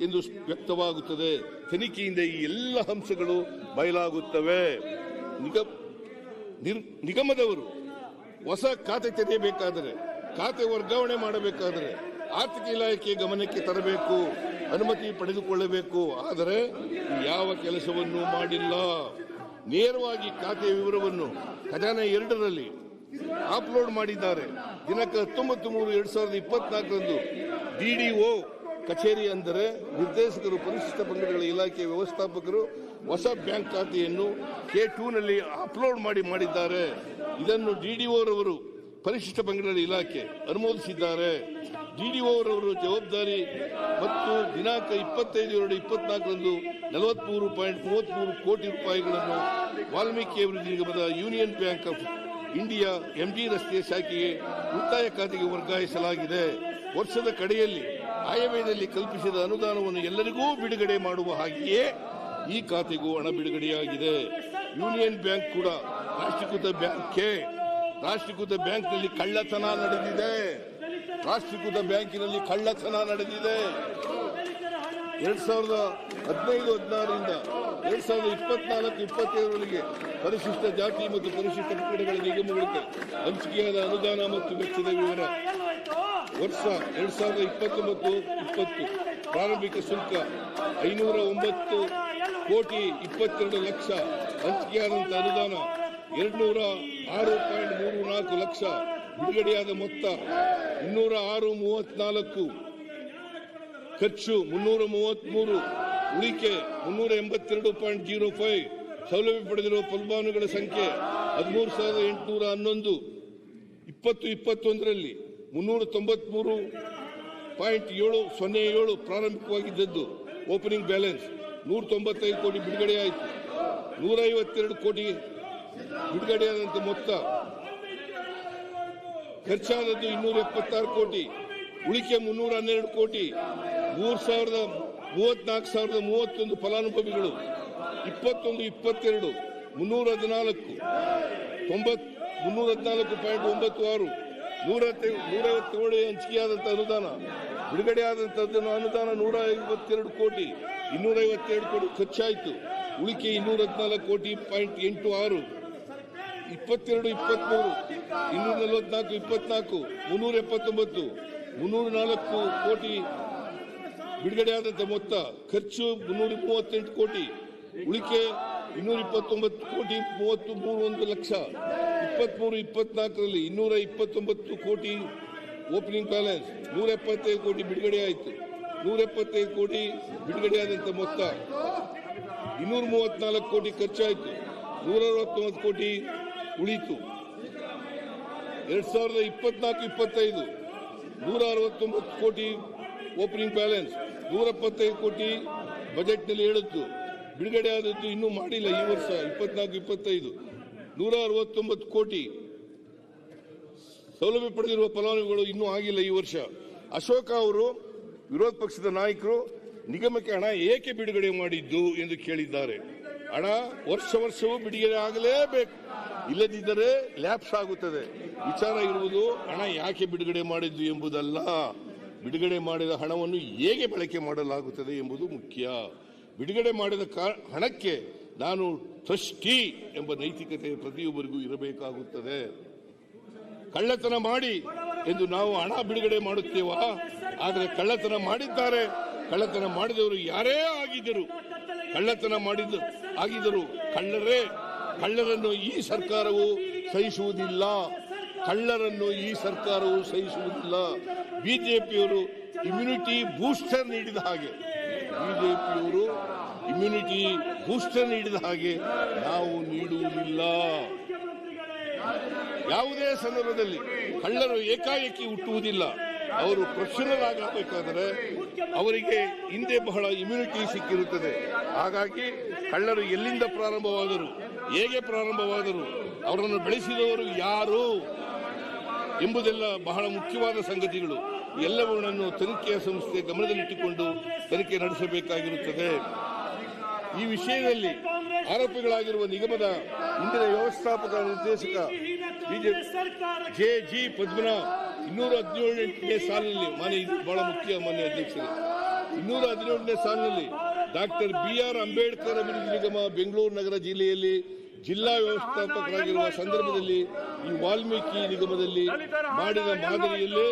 ಎಂದು ವ್ಯಕ್ತವಾಗುತ್ತದೆ. ತನಿಖೆಯಿಂದ ಈ ಎಲ್ಲ ಅಂಶಗಳು ಬಯಲಾಗುತ್ತವೆ. ನಿಗಮದವರು ಹೊಸ ಖಾತೆ ತೆರೆಯಬೇಕಾದರೆ, ಖಾತೆ ವರ್ಗಾವಣೆ ಮಾಡಬೇಕಾದರೆ ಆರ್ಥಿಕ ಇಲಾಖೆ ಗಮನಕ್ಕೆ ತರಬೇಕು, ಅನುಮತಿ ಪಡೆದುಕೊಳ್ಳಬೇಕು. ಆದರೆ ಯಾವ ಕೆಲಸವನ್ನೂ ಮಾಡಿಲ್ಲ. ನೇರವಾಗಿ ಖಾತೆಯ ವಿವರವನ್ನು ಖಜಾನೆ 2ರಲ್ಲಿ ಅಪ್ಲೋಡ್ ಮಾಡಿದ್ದಾರೆ. ದಿನಾಂಕ 19/3/2024 ಡಿಡಿಒ ಕಚೇರಿ, ಅಂದರೆ ನಿರ್ದೇಶಕರು ಪರಿಶಿಷ್ಟ ಪಂಗಡಗಳ ಇಲಾಖೆ ವ್ಯವಸ್ಥಾಪಕರು ಹೊಸ ಬ್ಯಾಂಕ್ ಖಾತೆಯನ್ನು K2ನಲ್ಲಿ ಅಪ್ಲೋಡ್ ಮಾಡಿದ್ದಾರೆ. ಇದನ್ನು ಡಿಡಿಒರವರು ಪರಿಶಿಷ್ಟ ಪಂಗಡಗಳ ಇಲಾಖೆ ಅನುಮೋದಿಸಿದ್ದಾರೆ. ಡಿಡಿಒರವರು ಜವಾಬ್ದಾರಿ ಮತ್ತು ದಿನಾಂಕ 25/2/2024 43.33 ಕೋಟಿ ರೂಪಾಯಿಗಳನ್ನು ವಾಲ್ಮೀಕಿ ಅಭಿವೃದ್ಧಿ ನಿಗಮದ Union Bank of India MG ರಸ್ತೆಯ ಶಾಖೆಗೆ ಉಳಿತಾಯ ಖಾತೆಗೆ ವರ್ಗಾಯಿಸಲಾಗಿದೆ. ವರ್ಷದ ಕಡೆಯಲ್ಲಿ ಆಯವ್ಯಯದಲ್ಲಿ ಕಲ್ಪಿಸಿದ ಅನುದಾನವನ್ನು ಎಲ್ಲರಿಗೂ ಬಿಡುಗಡೆ ಮಾಡುವ ಹಾಗೆಯೇ ಈ ಖಾತೆಗೂ ಹಣ ಬಿಡುಗಡೆಯಾಗಿದೆ. ಯೂನಿಯನ್ ಬ್ಯಾಂಕ್ ಕೂಡ ರಾಷ್ಟ್ರೀಕೃತ ಬ್ಯಾಂಕ್ಗೆ ರಾಷ್ಟ್ರೀಕೃತ ಬ್ಯಾಂಕ್ನಲ್ಲಿ ಕಳ್ಳತನ ನಡೆದಿದೆ. ರಾಷ್ಟ್ರೀಕೃತ ಬ್ಯಾಂಕಿನಲ್ಲಿ ಕಳ್ಳತನ ನಡೆದಿದೆ. 2015-16ರಿಂದ 2024-25ರವರೆಗೆ ಪರಿಶಿಷ್ಟ ಜಾತಿ ಮತ್ತು ಪರಿಶಿಷ್ಟ ಪಂಗಡಗಳ ನಿಗಮಗಳಿಗೆ ಹಂಚಿಕೆಯಾದ ಅನುದಾನ ಮತ್ತು ವೆಚ್ಚದ ವಿವರ. ವರ್ಷ 2019-20 ಪ್ರಾರಂಭಿಕ ಶುಲ್ಕ 509 ಕೋಟಿ 22 ಲಕ್ಷ. ಹಂಚಿಕೆಯಾದಂಥ ಅನುದಾನ 206.34 ಲಕ್ಷ. ಬಿಡುಗಡೆಯಾದ ಮೊತ್ತ 206.34. ಖರ್ಚು 333. ಉಳಿಕೆ 382.05. ಸೌಲಭ್ಯ ಪಡೆದಿರುವ ಫಲಾನುಭವಿಗಳ ಸಂಖ್ಯೆ 13,811. 2021ರಲ್ಲಿ 393.707 ಪ್ರಾರಂಭಿಕವಾಗಿದ್ದದ್ದು. ಓಪನಿಂಗ್ ಬ್ಯಾಲೆನ್ಸ್ 195 ಕೋಟಿ ಬಿಡುಗಡೆಯಾಯಿತು. 152 ಕೋಟಿ ಬಿಡುಗಡೆಯಾದಂಥ ಮೊತ್ತ. ಖರ್ಚಾದದ್ದು 276 ಕೋಟಿ. ಉಳಿಕೆ 312 ಕೋಟಿ. 34,031 ಫಲಾನುಭವಿಗಳು. 21-22 314.96. 157 ಹಂಚಿಕೆಯಾದಂಥ ಅನುದಾನ. ಬಿಡುಗಡೆಯಾದಂಥದ್ದು ಅನುದಾನ 152 ಕೋಟಿ. 252 ಕೋಟಿ ಖರ್ಚಾಯಿತು. ಉಳಿಕೆ 214 ಕೋಟಿ 86. 22-23 244-24 379 304 ಕೋಟಿ ಬಿಡುಗಡೆಯಾದಂಥ ಮೊತ್ತ. ಖರ್ಚು 338 ಕೋಟಿ. ಉಳಿಕೆ 229 ಕೋಟಿ 31 ಲಕ್ಷ. 23-24ರಲ್ಲಿ 229 ಕೋಟಿ ಓಪನಿಂಗ್ ಬ್ಯಾಲೆನ್ಸ್. 175 ಕೋಟಿ ಬಿಡುಗಡೆಯಾಯಿತು. 175 ಕೋಟಿ ಬಿಡುಗಡೆಯಾದಂಥ ಮೊತ್ತ. 234 ಕೋಟಿ ಖರ್ಚಾಯಿತು. 169 ಕೋಟಿ ಉಳಿತು. 2024-25 169 ಕೋಟಿ ಓಪನಿಂಗ್ ಬ್ಯಾಲೆನ್ಸ್. 175 ಕೋಟಿ ಬಜೆಟ್ನಲ್ಲಿ ಹೇಳಿತ್ತು. ಬಿಡುಗಡೆಯಾದದ್ದು ಇನ್ನೂ ಮಾಡಿಲ್ಲ. ಈ ವರ್ಷ 24-25 169 ಕೋಟಿ. ಸೌಲಭ್ಯ ಪಡೆದಿರುವ ಫಲಾನುಭವಿಗಳು ಇನ್ನೂ ಆಗಿಲ್ಲ ಈ ವರ್ಷ. ಅಶೋಕ ಅವರು ವಿರೋಧ ಪಕ್ಷದ ನಾಯಕರು ನಿಗಮಕ್ಕೆ ಹಣ ಏಕೆ ಬಿಡುಗಡೆ ಮಾಡಿದ್ದು ಎಂದು ಕೇಳಿದ್ದಾರೆ. ಹಣ ವರ್ಷವೂ ಬಿಡುಗಡೆ ಆಗಲೇಬೇಕು, ಇಲ್ಲದಿದ್ದರೆ ಲ್ಯಾಪ್ಸ್ ಆಗುತ್ತದೆ. ವಿಚಾರ ಇರುವುದು ಹಣ ಯಾಕೆ ಬಿಡುಗಡೆ ಮಾಡಿದ್ದು ಎಂಬುದಲ್ಲ, ಬಿಡುಗಡೆ ಮಾಡಿದ ಹಣವನ್ನು ಹೇಗೆ ಬಳಕೆ ಮಾಡಲಾಗುತ್ತದೆ ಎಂಬುದು ಮುಖ್ಯ. ಬಿಡುಗಡೆ ಮಾಡಿದ ಹಣಕ್ಕೆ ನಾನು ಟ್ರಸ್ಟಿ ಎಂಬ ನೈತಿಕತೆ ಪ್ರತಿಯೊಬ್ಬರಿಗೂ ಇರಬೇಕಾಗುತ್ತದೆ. ಕಳ್ಳತನ ಮಾಡಿ ಎಂದು ನಾವು ಹಣ ಬಿಡುಗಡೆ ಮಾಡುತ್ತೇವಾ? ಆದರೆ ಕಳ್ಳತನ ಮಾಡಿದ್ದಾರೆ. ಕಳ್ಳತನ ಮಾಡಿದವರು ಯಾರೇ ಆಗಿದ್ದರು, ಕಳ್ಳತನ ಆಗಿದ್ದರು ಕಳ್ಳರನ್ನು ಈ ಸರ್ಕಾರವು ಸಹಿಸುವುದಿಲ್ಲ. ಕಳ್ಳರನ್ನು ಈ ಸರ್ಕಾರವು ಸಹಿಸುವುದಿಲ್ಲ. ಬಿಜೆಪಿಯವರು ಇಮ್ಯುನಿಟಿ ಬೂಸ್ಟರ್ ನೀಡಿದ ಹಾಗೆ ನಾವು ನೀಡುವುದಿಲ್ಲ. ಯಾವುದೇ ಸಂದರ್ಭದಲ್ಲಿ ಕಳ್ಳರು ಏಕಾಏಕಿ ಹುಟ್ಟುವುದಿಲ್ಲ. ಅವರು ಪ್ರೊಫೆಷನಲ್ ಆಗಬೇಕಾದರೆ ಅವರಿಗೆ ಹಿಂದೆ ಬಹಳ ಇಮ್ಯುನಿಟಿ ಸಿಕ್ಕಿರುತ್ತದೆ. ಹಾಗಾಗಿ ಕಳ್ಳರು ಎಲ್ಲಿಂದ ಪ್ರಾರಂಭವಾದರು, ಹೇಗೆ ಪ್ರಾರಂಭವಾದರು, ಅವರನ್ನು ಬೆಳೆಸಿದವರು ಯಾರು ಎಂಬುದೆಲ್ಲ ಬಹಳ ಮುಖ್ಯವಾದ ಸಂಗತಿಗಳು. ಎಲ್ಲವನ್ನೂ ತನಿಖೆಯ ಸಂಸ್ಥೆ ಗಮನದಲ್ಲಿಟ್ಟುಕೊಂಡು ತನಿಖೆ ನಡೆಸಬೇಕಾಗಿರುತ್ತದೆ. ಈ ವಿಷಯದಲ್ಲಿ ಆರೋಪಿಗಳಾಗಿರುವ ನಿಗಮದ ಇಂದಿನ ವ್ಯವಸ್ಥಾಪಕ ನಿರ್ದೇಶಕ ಜೆ.ಜಿ. ಪದ್ಮನಾಭ್ 217ನೇ ಸಾಲಿನಲ್ಲಿ, ಇದು ಬಹಳ ಮುಖ್ಯ ಮಾನ್ಯ ಅಧ್ಯಕ್ಷರೇ, 217ನೇ ಸಾಲಿನಲ್ಲಿ ಡಾಕ್ಟರ್ ಬಿ.ಆರ್. ಅಂಬೇಡ್ಕರ್ ಅಭಿವೃದ್ಧಿ ನಿಗಮ ಬೆಂಗಳೂರು ನಗರ ಜಿಲ್ಲೆಯಲ್ಲಿ ಜಿಲ್ಲಾ ವ್ಯವಸ್ಥಾಪಕರಾಗಿರುವ ಸಂದರ್ಭದಲ್ಲಿ ಈ ವಾಲ್ಮೀಕಿ ನಿಗಮದಲ್ಲಿ ಮಾಡಿದ ಮಾದರಿಯಲ್ಲೇ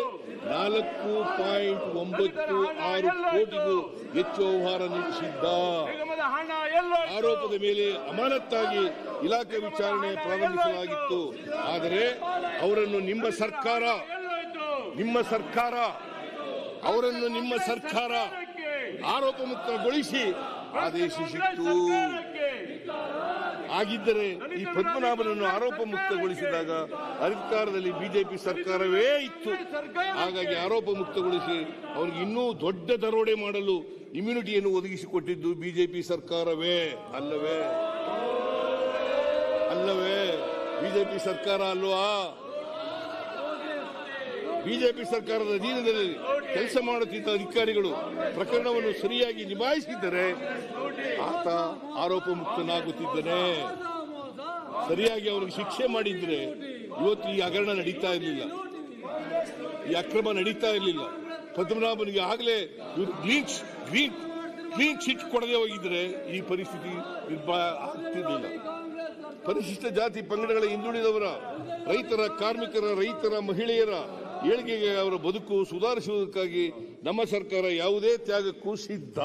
4.96 ಕೋಟಿಗೂ ಹೆಚ್ಚು ವ್ಯವಹಾರ ನಡೆಸಿದ್ದ ಆರೋಪದ ಮೇಲೆ ಅಮಾನತ್ತಾಗಿ ಇಲಾಖೆ ವಿಚಾರಣೆ ಪ್ರಾರಂಭಿಸಲಾಗಿತ್ತು. ಆದರೆ ಅವರನ್ನು ನಿಮ್ಮ ಸರ್ಕಾರ ಆರೋಪ ಮುಕ್ತಗೊಳಿಸಿ ಆದೇಶಿಸಿತ್ತು. ಆಗಿದ್ದರೆ ಈ ಪದ್ಮನಾಭನನ್ನು ಆರೋಪ ಮುಕ್ತಗೊಳಿಸಿದಾಗ ಅಧಿಕಾರದಲ್ಲಿ ಬಿಜೆಪಿ ಸರ್ಕಾರವೇ ಇತ್ತು. ಹಾಗಾಗಿ ಆರೋಪ ಮುಕ್ತಗೊಳಿಸಿ ಅವರಿಗೆ ಇನ್ನೂ ದೊಡ್ಡ ದರೋಡೆ ಮಾಡಲು ಇಮ್ಯುನಿಟಿಯನ್ನು ಒದಗಿಸಿಕೊಟ್ಟಿದ್ದು ಬಿಜೆಪಿ ಸರ್ಕಾರವೇ ಅಲ್ಲವೇ? ಬಿಜೆಪಿ ಸರ್ಕಾರ ಅಲ್ವಾ? ಬಿಜೆಪಿ ಸರ್ಕಾರದ ಅಧೀನದಲ್ಲಿ ಕೆಲಸ ಮಾಡುತ್ತಿದ್ದ ಅಧಿಕಾರಿಗಳು ಪ್ರಕರಣವನ್ನು ಸರಿಯಾಗಿ ನಿಭಾಯಿಸಿದ್ದರೆ ಆತ ಆರೋಪ ಮುಕ್ತನಾಗುತ್ತಿದ್ದನೆ. ಸರಿಯಾಗಿ ಅವರಿಗೆ ಶಿಕ್ಷೆ ಮಾಡಿದ್ರೆ ಇವತ್ತು ಈ ಹಗರಣ ನಡೀತಾ ಇರಲಿಲ್ಲ, ಈ ಅಕ್ರಮ ನಡೀತಾ ಇರಲಿಲ್ಲ. ಪದ್ಮನಾಭನಿಗೆ ಆಗಲೇ ಇವರು ಕ್ಲೀನ್ ಚಿಟ್ ಕೊಡದೆ ಹೋಗಿದ್ರೆ ಈ ಪರಿಸ್ಥಿತಿ ನಿರ್ಭಯ ಆಗ್ತಿರ್ಲಿಲ್ಲ. ಪರಿಶಿಷ್ಟ ಜಾತಿ ಪಂಗಡಗಳ ಹಿಂದುಳಿದವರ, ರೈತರ, ಕಾರ್ಮಿಕರ, ರೈತರ, ಮಹಿಳೆಯರ ಏಳಿಗೆಗೆ ಅವರ ಬದುಕು ಸುಧಾರಿಸುವುದಕ್ಕಾಗಿ ನಮ್ಮ ಸರ್ಕಾರ ಯಾವುದೇ ತ್ಯಾಗಕ್ಕೂ ಸಿದ್ಧ.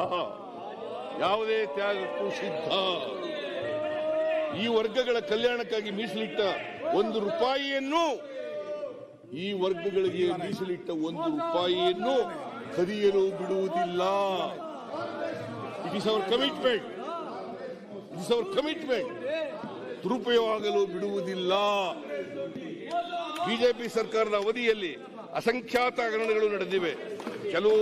ಈ ವರ್ಗಗಳ ಕಲ್ಯಾಣಕ್ಕಾಗಿ ಮೀಸಲಿಟ್ಟ 1 ರೂಪಾಯಿಯನ್ನು, ಈ ವರ್ಗಗಳಿಗೆ ಮೀಸಲಿಟ್ಟ 1 ರೂಪಾಯಿಯನ್ನು ಕದಿಯಲು ಬಿಡುವುದಿಲ್ಲ. It is our commitment. ದುರುಪಯೋಗವಾಗಲು ಬಿಡುವುದಿಲ್ಲ. ಬಿಜೆಪಿ ಸರ್ಕಾರದ ಅವಧಿಯಲ್ಲಿ ಅಸಂಖ್ಯಾತ ಹಗರಣಗಳು ನಡೆದಿವೆ. ಕೆಲವು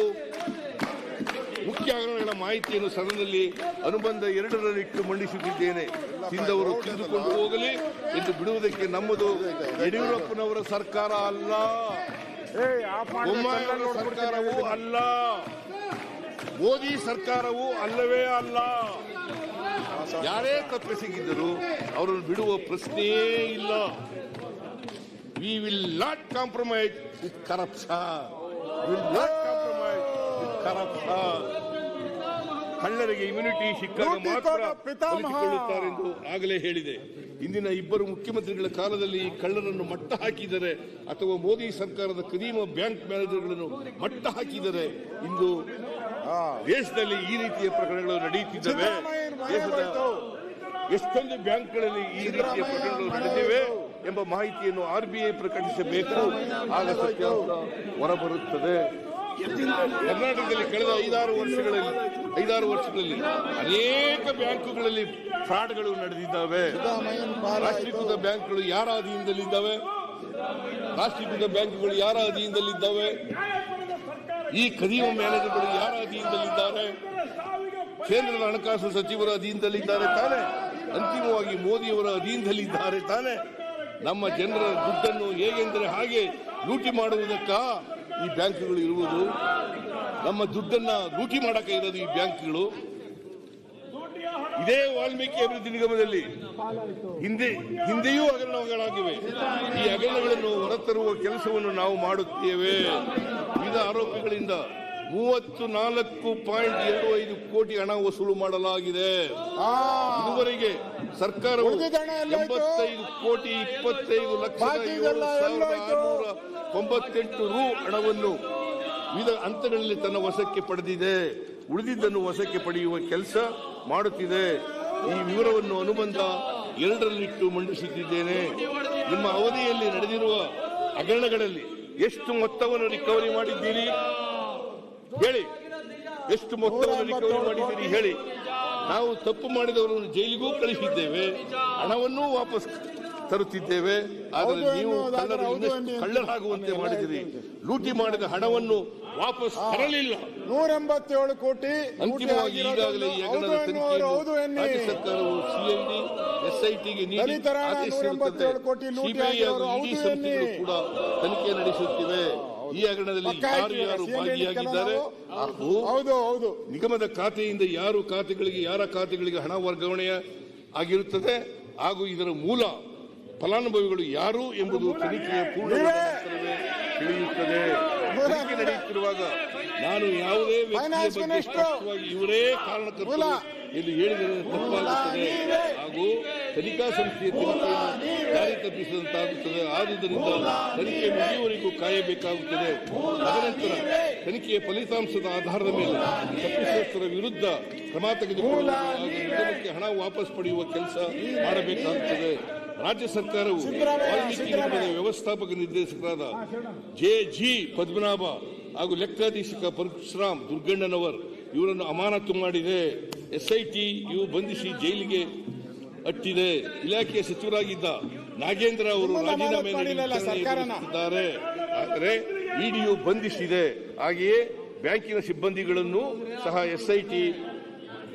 ಮುಖ್ಯ ಹಗರಣಗಳ ಮಾಹಿತಿಯನ್ನು ಸದನದಲ್ಲಿ ಅನುಬಂಧ 2ರಲ್ಲಿಟ್ಟು ಮಂಡಿಸುತ್ತಿದ್ದೇನೆ. ತಿಂದವರು ತಿಂದುಕೊಂಡು ಹೋಗಲಿ ಎಂದು ಬಿಡುವುದಕ್ಕೆ ನಮ್ಮದು ಯಡಿಯೂರಪ್ಪನವರ ಸರ್ಕಾರ ಅಲ್ಲ, ಬೊಮ್ಮಾಯಿಯವರ ಸರ್ಕಾರವೂ ಅಲ್ಲ, ಮೋದಿ ಸರ್ಕಾರವೂ ಅಲ್ಲವೇ ಅಲ್ಲ. ಯಾರೇ ತಪ್ಪಿಸಿಗಿದ್ದರೂ ಅವರನ್ನು ಬಿಡುವ ಪ್ರಶ್ನೆಯೇ ಇಲ್ಲ. We will not compromise with corruption. ಕಳ್ಳರಿಗೆ ಇಮ್ಯುನಿಟಿ ಸಿಕ್ಕಾಗ ಮಾತ್ರ ಬಲಿಸಿಕೊಳ್ಳುತ್ತಾರೆಂದು ಆಗಲೇ ಹೇಳಿದೆ. ಇಂದಿನ 2 ಮುಖ್ಯಮಂತ್ರಿಗಳ ಕಾಲದಲ್ಲಿ ಈ ಕಳ್ಳರನ್ನು ಮಟ್ಟ ಹಾಕಿದರೆ ಅಥವಾ ಮೋದಿ ಸರ್ಕಾರದ ಕದೀಮ ಬ್ಯಾಂಕ್ ಮ್ಯಾನೇಜರ್ಗಳನ್ನು ಮಟ್ಟ ಹಾಕಿದರೆ ಇಂದು ದೇಶದಲ್ಲಿ ಈ ರೀತಿಯ ಪ್ರಕರಣಗಳು ನಡೆಯುತ್ತಿದ್ದಾವೆ. ದೇಶದ ಎಷ್ಟೊಂದು ಬ್ಯಾಂಕ್ಗಳಲ್ಲಿ ಈ ರೀತಿಯ ಪ್ರಕರಣಗಳು ನಡೆದಿವೆ ಎಂಬ ಮಾಹಿತಿಯನ್ನು RBI ಪ್ರಕಟಿಸಬೇಕು. ಆಗ ಸತ್ಯಾಂಶ ಹೊರಬರುತ್ತದೆ. ಕರ್ನಾಟಕದಲ್ಲಿ ಕಳೆದ 5-6 ವರ್ಷಗಳಲ್ಲಿ ಅನೇಕ ಬ್ಯಾಂಕುಗಳಲ್ಲಿ ಫ್ರಾಡ್ಗಳು ನಡೆದಿದ್ದಾವೆ. ರಾಷ್ಟ್ರೀಕೃತ ಬ್ಯಾಂಕ್ಗಳು ಯಾರ ಅಧೀನದಲ್ಲಿದ್ದಾವೆ? ಈ ಕದೀಮ ಮ್ಯಾನೇಜರ್ಗಳು ಯಾರ ಅಧೀನದಲ್ಲಿದ್ದಾರೆ? ಕೇಂದ್ರದ ಹಣಕಾಸು ಸಚಿವರ ಅಧೀನದಲ್ಲಿದ್ದಾರೆ ತಾನೆ? ಅಂತಿಮವಾಗಿ ಮೋದಿಯವರ ಅಧೀನದಲ್ಲಿದ್ದಾರೆ ತಾನೆ? ನಮ್ಮ ಜನರ ದುಡ್ಡನ್ನು ಹೇಗೆಂದರೆ ಹಾಗೆ ಲೂಟಿ ಮಾಡುವುದಕ್ಕ ಈ ಬ್ಯಾಂಕ್ಗಳು ಇರುವುದು. ನಮ್ಮ ದುಡ್ಡನ್ನ ಲೂಟಿ ಮಾಡಕ ಇರೋದು ಈ ಬ್ಯಾಂಕ್ಗಳು. ಇದೇ ವಾಲ್ಮೀಕಿ ಅಭಿವೃದ್ಧಿ ನಿಗಮದಲ್ಲಿ ಹಿಂದೆಯೂ ಹಗರಣಗಳಾಗಿವೆ. ಈ ಹಗರಣಗಳನ್ನು ಹೊರತರುವ ಕೆಲಸವನ್ನು ನಾವು ಮಾಡುತ್ತೇವೆ. ವಿವಿಧ ಆರೋಪಿಗಳಿಂದ 34.25 ಕೋಟಿ ಹಣ ವಸೂಲು ಮಾಡಲಾಗಿದೆ. ಇದುವರೆಗೆ ಸರ್ಕಾರವು 85,25,7,698 ರು ಹಣವನ್ನು ವಿವಿಧ ಹಂತಗಳಲ್ಲಿ ತನ್ನ ವಶಕ್ಕೆ ಪಡೆದಿದೆ. ಉಳಿದಿದ್ದನ್ನು ವಶಕ್ಕೆ ಪಡೆಯುವ ಕೆಲಸ ಮಾಡುತ್ತಿದೆ. ಈ ವಿವರವನ್ನು ಅನುಬಂಧ 2ರಲ್ಲಿಟ್ಟು ಮಂಡಿಸುತ್ತಿದ್ದೇನೆ. ನಿಮ್ಮ ಅವಧಿಯಲ್ಲಿ ನಡೆದಿರುವ ಹಗರಣಗಳಲ್ಲಿ ಎಷ್ಟು ಮೊತ್ತವನ್ನು ರಿಕವರಿ ಮಾಡಿದ್ದೀರಿ ಹೇಳಿ. ಎಷ್ಟು ಮೊತ್ತವನ್ನು ರಿಕವರಿ ಮಾಡಿದ್ದೀರಿ ಹೇಳಿ. ನಾವು ತಪ್ಪು ಮಾಡಿದವರನ್ನು ಜೈಲಿಗೂ ಕಳಿಸಿದ್ದೇವೆ, ಹಣವನ್ನೂ ವಾಪಸ್ ತರುತ್ತಿದ್ದೇವೆ. ಆದರೆ ನೀವು ಕಳ್ಳರಾಗುವಂತೆ ಮಾಡಿದಿರಿ. ಲೂಟಿ ಮಾಡಿದ ಹಣವನ್ನು ವಾಪಸ್ ತರಲಿಲ್ಲ. 187 ಕೋಟಿ. ಅಂತಿಮವಾಗಿ ಈಗಾಗಲೇ ಈ ಹಗರಣದ ತನಿಖೆಯನ್ನು ರಾಜ್ಯ ಸರ್ಕಾರವು CID, SITಗೆ ನೀಡಿ ಆದೇಶಿಸಿರುತ್ತದೆ. CBI ಹಾಗೂ ED ಸಂಸ್ಥೆಗಳು ಕೂಡ ತನಿಖೆ ನಡೆಸುತ್ತಿವೆ. ಈ ಹಗರಣದಲ್ಲಿ ಯಾರು ಭಾಗಿಯಾಗಿದ್ದಾರೆ ಹಾಗೂ ನಿಗಮದ ಖಾತೆಯಿಂದ ಯಾರ ಖಾತೆಗಳಿಗೆ ಹಣ ವರ್ಗಾವಣೆ ಆಗಿರುತ್ತದೆ ಹಾಗೂ ಇದರ ಮೂಲ ಫಲಾನುಭವಿಗಳು ಯಾರು ಎಂಬುದು ತನಿಖೆಯ ಪೂರ್ಣ ತಿಳಿಯುತ್ತದೆ. ತನಿಖೆ ನಡೆಯುತ್ತಿರುವಾಗ ನಾನು ಯಾವುದೇ ವ್ಯಕ್ತಿಯ ಬಗ್ಗೆ ಸ್ಪಷ್ಟವಾಗಿ ಇವರೇ ಕಾರಣಕರ್ತರು ಎಂದು ಹೇಳಿದರೆ ತಪ್ಪಾಗುತ್ತದೆ ಹಾಗೂ ತನಿಖಾ ಸಂಸ್ಥೆಯ ತನಿಖೆಯನ್ನು ದಾರಿ ತಪ್ಪಿಸಿದಂತಾಗುತ್ತದೆ. ಆದುದರಿಂದ ತನಿಖೆ ಮುಗಿಯುವವರೆಗೂ ಕಾಯಬೇಕಾಗುತ್ತದೆ. ತದನಂತರ ತನಿಖೆಯ ಫಲಿತಾಂಶದ ಆಧಾರದ ಮೇಲೆ ತಪ್ಪಿತಸ್ಥರ ವಿರುದ್ಧ ಕ್ರಮ ತೆಗೆದುಕೊಳ್ಳುವ ಹಾಗೂ ನಿಗಮಕ್ಕೆ ಹಣ ವಾಪಸ್ ಪಡೆಯುವ ಕೆಲಸ ಮಾಡಬೇಕಾಗುತ್ತದೆ. ರಾಜ್ಯ ಸರ್ಕಾರವು ವಾಲ್ಮೀಕಿ ನಿಗಮದ ವ್ಯವಸ್ಥಾಪಕ ನಿರ್ದೇಶಕರಾದ JG ಪದ್ಮನಾಭ ಹಾಗೂ ಲೆಕ್ಕಾಧೀಶಕ ಪರಶುರಾಮ್ ದುರ್ಗಣ್ಣನವರ್ ಇವರನ್ನು ಅಮಾನತು ಮಾಡಿದೆ. SIT ಇವು ಬಂಧಿಸಿ ಜೈಲಿಗೆ ಅಟ್ಟಿದೆ. ಇಲಾಖೆಯ ಸಚಿವರಾಗಿದ್ದ ನಾಗೇಂದ್ರ ಅವರು ರಾಜೀನಾಮೆ ನೀಡಿದ್ದಾರೆ. ಆದರೆ EDಯು ಬಂಧಿಸಿದೆ. ಹಾಗೆಯೇ ಬ್ಯಾಂಕಿನ ಸಿಬ್ಬಂದಿಗಳನ್ನು ಸಹ SIT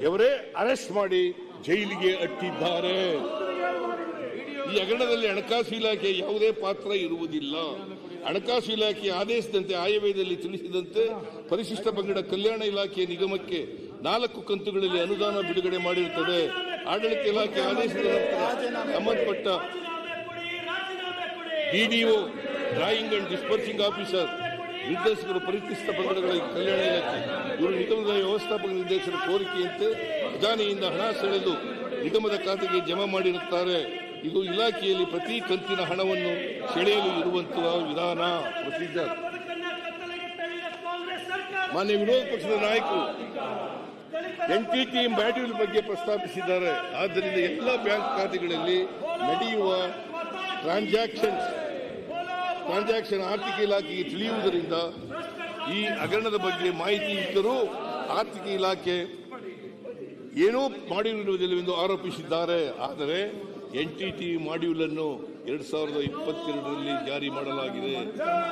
ಅವರೇ ಅರೆಸ್ಟ್ ಮಾಡಿ ಜೈಲಿಗೆ ಅಟ್ಟಿದ್ದಾರೆ. ಈ ಹಗರಣದಲ್ಲಿ ಹಣಕಾಸು ಇಲಾಖೆ ಯಾವುದೇ ಪಾತ್ರ ಇರುವುದಿಲ್ಲ. ಹಣಕಾಸು ಇಲಾಖೆಯ ಆದೇಶದಂತೆ ಆಯವ್ಯಯದಲ್ಲಿ ತಿಳಿಸಿದಂತೆ ಪರಿಶಿಷ್ಟ ಪಂಗಡ ಕಲ್ಯಾಣ ಇಲಾಖೆಯ ನಿಗಮಕ್ಕೆ 4 ಕಂತುಗಳಲ್ಲಿ ಅನುದಾನ ಬಿಡುಗಡೆ ಮಾಡಿರುತ್ತದೆ. ಆಡಳಿತ ಇಲಾಖೆ ಆದೇಶದ ನಂತರ ಸಂಬಂಧಪಟ್ಟ DDO, drawing and dispersing officer, ನಿರ್ದೇಶಕರು, ಪರಿಶಿಷ್ಟ ಪಂಗಡಗಳ ಕಲ್ಯಾಣ ಇಲಾಖೆ ಇವರು ನಿಗಮದ ವ್ಯವಸ್ಥಾಪಕ ನಿರ್ದೇಶಕರ ಕೋರಿಕೆಯಂತೆ ಖಜಾನೆಯಿಂದ ಹಣ ಸೆಳೆದು ನಿಗಮದ ಖಾತೆಗೆ ಜಮಾ ಮಾಡಿರುತ್ತಾರೆ. ಇದು ಇಲಾಖೆಯಲ್ಲಿ ಪ್ರತಿ ಕಂತಿನ ಹಣವನ್ನು ಸೆಳೆಯಲು ಇರುವಂತಹ ವಿಧಾನ, ಪ್ರೊಸೀಜರ್. ಮಾನ್ಯ ವಿರೋಧ ಪಕ್ಷದ ನಾಯಕರು ಎನ್ಟಿಟಿ ಮಾಡ್ಯೂಲ್ ಬಗ್ಗೆ ಪ್ರಸ್ತಾಪಿಸಿದ್ದಾರೆ. ಆದ್ದರಿಂದ ಎಲ್ಲ ಬ್ಯಾಂಕ್ ಖಾತೆಗಳಲ್ಲಿ ನಡೆಯುವ ಟ್ರಾನ್ಸಾಕ್ಷನ್ ಆರ್ಥಿಕ ಇಲಾಖೆಗೆ ತಿಳಿಯುವುದರಿಂದ ಈ ಹಗರಣದ ಬಗ್ಗೆ ಮಾಹಿತಿ ಇದ್ದರೂ ಆರ್ಥಿಕ ಇಲಾಖೆ ಏನೂ ಮಾಡಿರುವುದಿಲ್ಲವೆಂದು ಆರೋಪಿಸಿದ್ದಾರೆ. ಆದರೆ ಎನ್ಟಿಟಿ ಮಾಡ್ಯೂಲ್ ಅನ್ನು 2022ರಲ್ಲಿ ಜಾರಿ ಮಾಡಲಾಗಿದೆ.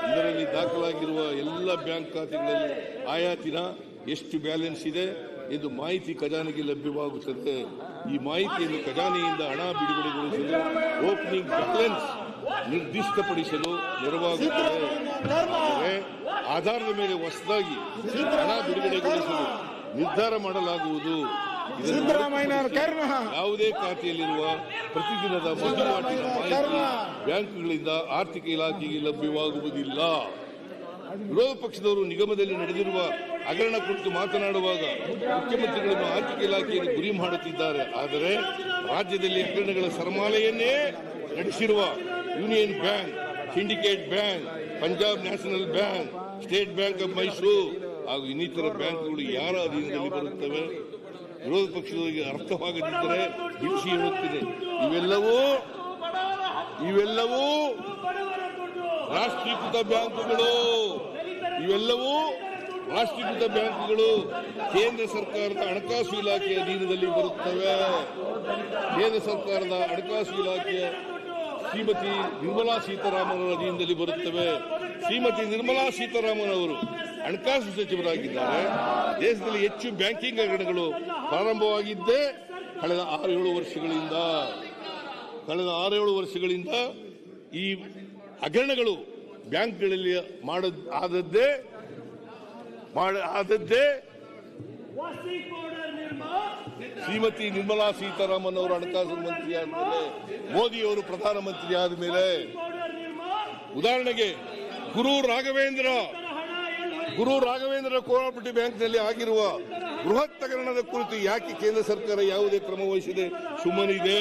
ಇದರಲ್ಲಿ ದಾಖಲಾಗಿರುವ ಎಲ್ಲ ಬ್ಯಾಂಕ್ ಖಾತೆಗಳಲ್ಲಿ ಆಯಾತಿನ ಎಷ್ಟು ಬ್ಯಾಲೆನ್ಸ್ ಇದೆ ಎಂದು ಮಾಹಿತಿ ಖಜಾನೆಗೆ ಲಭ್ಯವಾಗುತ್ತದೆ. ಈ ಮಾಹಿತಿಯನ್ನು ಖಜಾನೆಯಿಂದ ಹಣ ಬಿಡುಗಡೆಗೊಳಿಸಲು ಓಪನಿಂಗ್ ಬ್ಯಾಲೆನ್ಸ್ ನಿರ್ದಿಷ್ಟಪಡಿಸಲು ನೆರವಾಗುತ್ತದೆ. ಆದರೆ ಆಧಾರದ ಮೇಲೆ ಹೊಸದಾಗಿ ಹಣ ಬಿಡುಗಡೆಗೊಳಿಸಲು ನಿರ್ಧಾರ ಮಾಡಲಾಗುವುದು. ಯಾವುದೇ ಖಾತೆಯಲ್ಲಿರುವ ಪ್ರತಿದಿನದ ವಹಿವಾಟಿನ ಮಾಹಿತಿ ಬ್ಯಾಂಕ್ಗಳಿಂದ ಆರ್ಥಿಕ ಇಲಾಖೆಗೆ ಲಭ್ಯವಾಗುವುದಿಲ್ಲ. ವಿರೋಧ ಪಕ್ಷದವರು ನಿಗಮದಲ್ಲಿ ನಡೆದಿರುವ ಹಗರಣ ಕುರಿತು ಮಾತನಾಡುವಾಗ ಮುಖ್ಯಮಂತ್ರಿಗಳನ್ನು ಆರ್ಥಿಕ ಇಲಾಖೆಯನ್ನು ಗುರಿ ಮಾಡುತ್ತಿದ್ದಾರೆ. ಆದರೆ ರಾಜ್ಯದಲ್ಲಿ ಹಗರಣಗಳ ಸರಮಾಲೆಯನ್ನೇ ನಡೆಸಿರುವ union bank, syndicate bank, Punjab national bank, state bank of Mysuru ಹಾಗೂ ಇನ್ನಿತರ ಬ್ಯಾಂಕ್ಗಳು ಯಾರ ಅಧೀನದಲ್ಲಿ ಬರುತ್ತವೆ? ವಿರೋಧ ಪಕ್ಷದವರಿಗೆ ಅರ್ಥವಾಗದಿದ್ದರೆ ಬಿಡಿಸಿ ಹೇಳುತ್ತಿದೆ. ಇವೆಲ್ಲವೂ ರಾಷ್ಟ್ರೀಕೃತ ಬ್ಯಾಂಕುಗಳು ಕೇಂದ್ರ ಸರ್ಕಾರದ ಹಣಕಾಸು ಇಲಾಖೆಯ ಅಧೀನದಲ್ಲಿ ಬರುತ್ತವೆ. ಕೇಂದ್ರ ಸರ್ಕಾರದ ಹಣಕಾಸು ಇಲಾಖೆಯ ಶ್ರೀಮತಿ ನಿರ್ಮಲಾ ಸೀತಾರಾಮನ್ ಅವರ ಅಧೀನದಲ್ಲಿ ಬರುತ್ತವೆ. ಶ್ರೀಮತಿ ನಿರ್ಮಲಾ ಸೀತಾರಾಮನ್ ಅವರು ಹಣಕಾಸು ಸಚಿವರಾಗಿದ್ದಾರೆ. ದೇಶದಲ್ಲಿ ಹೆಚ್ಚು ಬ್ಯಾಂಕಿಂಗ್ ಹಗರಣಗಳು ಪ್ರಾರಂಭವಾಗಿದ್ದೇ ಕಳೆದ 6-7 ವರ್ಷಗಳಿಂದ ಈ ಹಗರಣಗಳು ಬ್ಯಾಂಕ್ಗಳಲ್ಲಿ ಆದದ್ದೇ ಶ್ರೀಮತಿ ನಿರ್ಮಲಾ ಸೀತಾರಾಮನ್ ಅವರು ಹಣಕಾಸು ಮಂತ್ರಿ ಆದಮೇಲೆ, ಮೋದಿ ಅವರು ಪ್ರಧಾನಮಂತ್ರಿ ಆದಮೇಲೆ. ಉದಾಹರಣೆಗೆ ಗುರು ರಾಘವೇಂದ್ರ ಕೋಆಪರೇಟಿವ್ ಬ್ಯಾಂಕ್ನಲ್ಲಿ ಆಗಿರುವ ಬೃಹತ್ ಹಗರಣದ ಕುರಿತು ಯಾಕೆ ಕೇಂದ್ರ ಸರ್ಕಾರ ಯಾವುದೇ ಕ್ರಮ ವಹಿಸದೆ ಸುಮ್ಮನಿದೆ?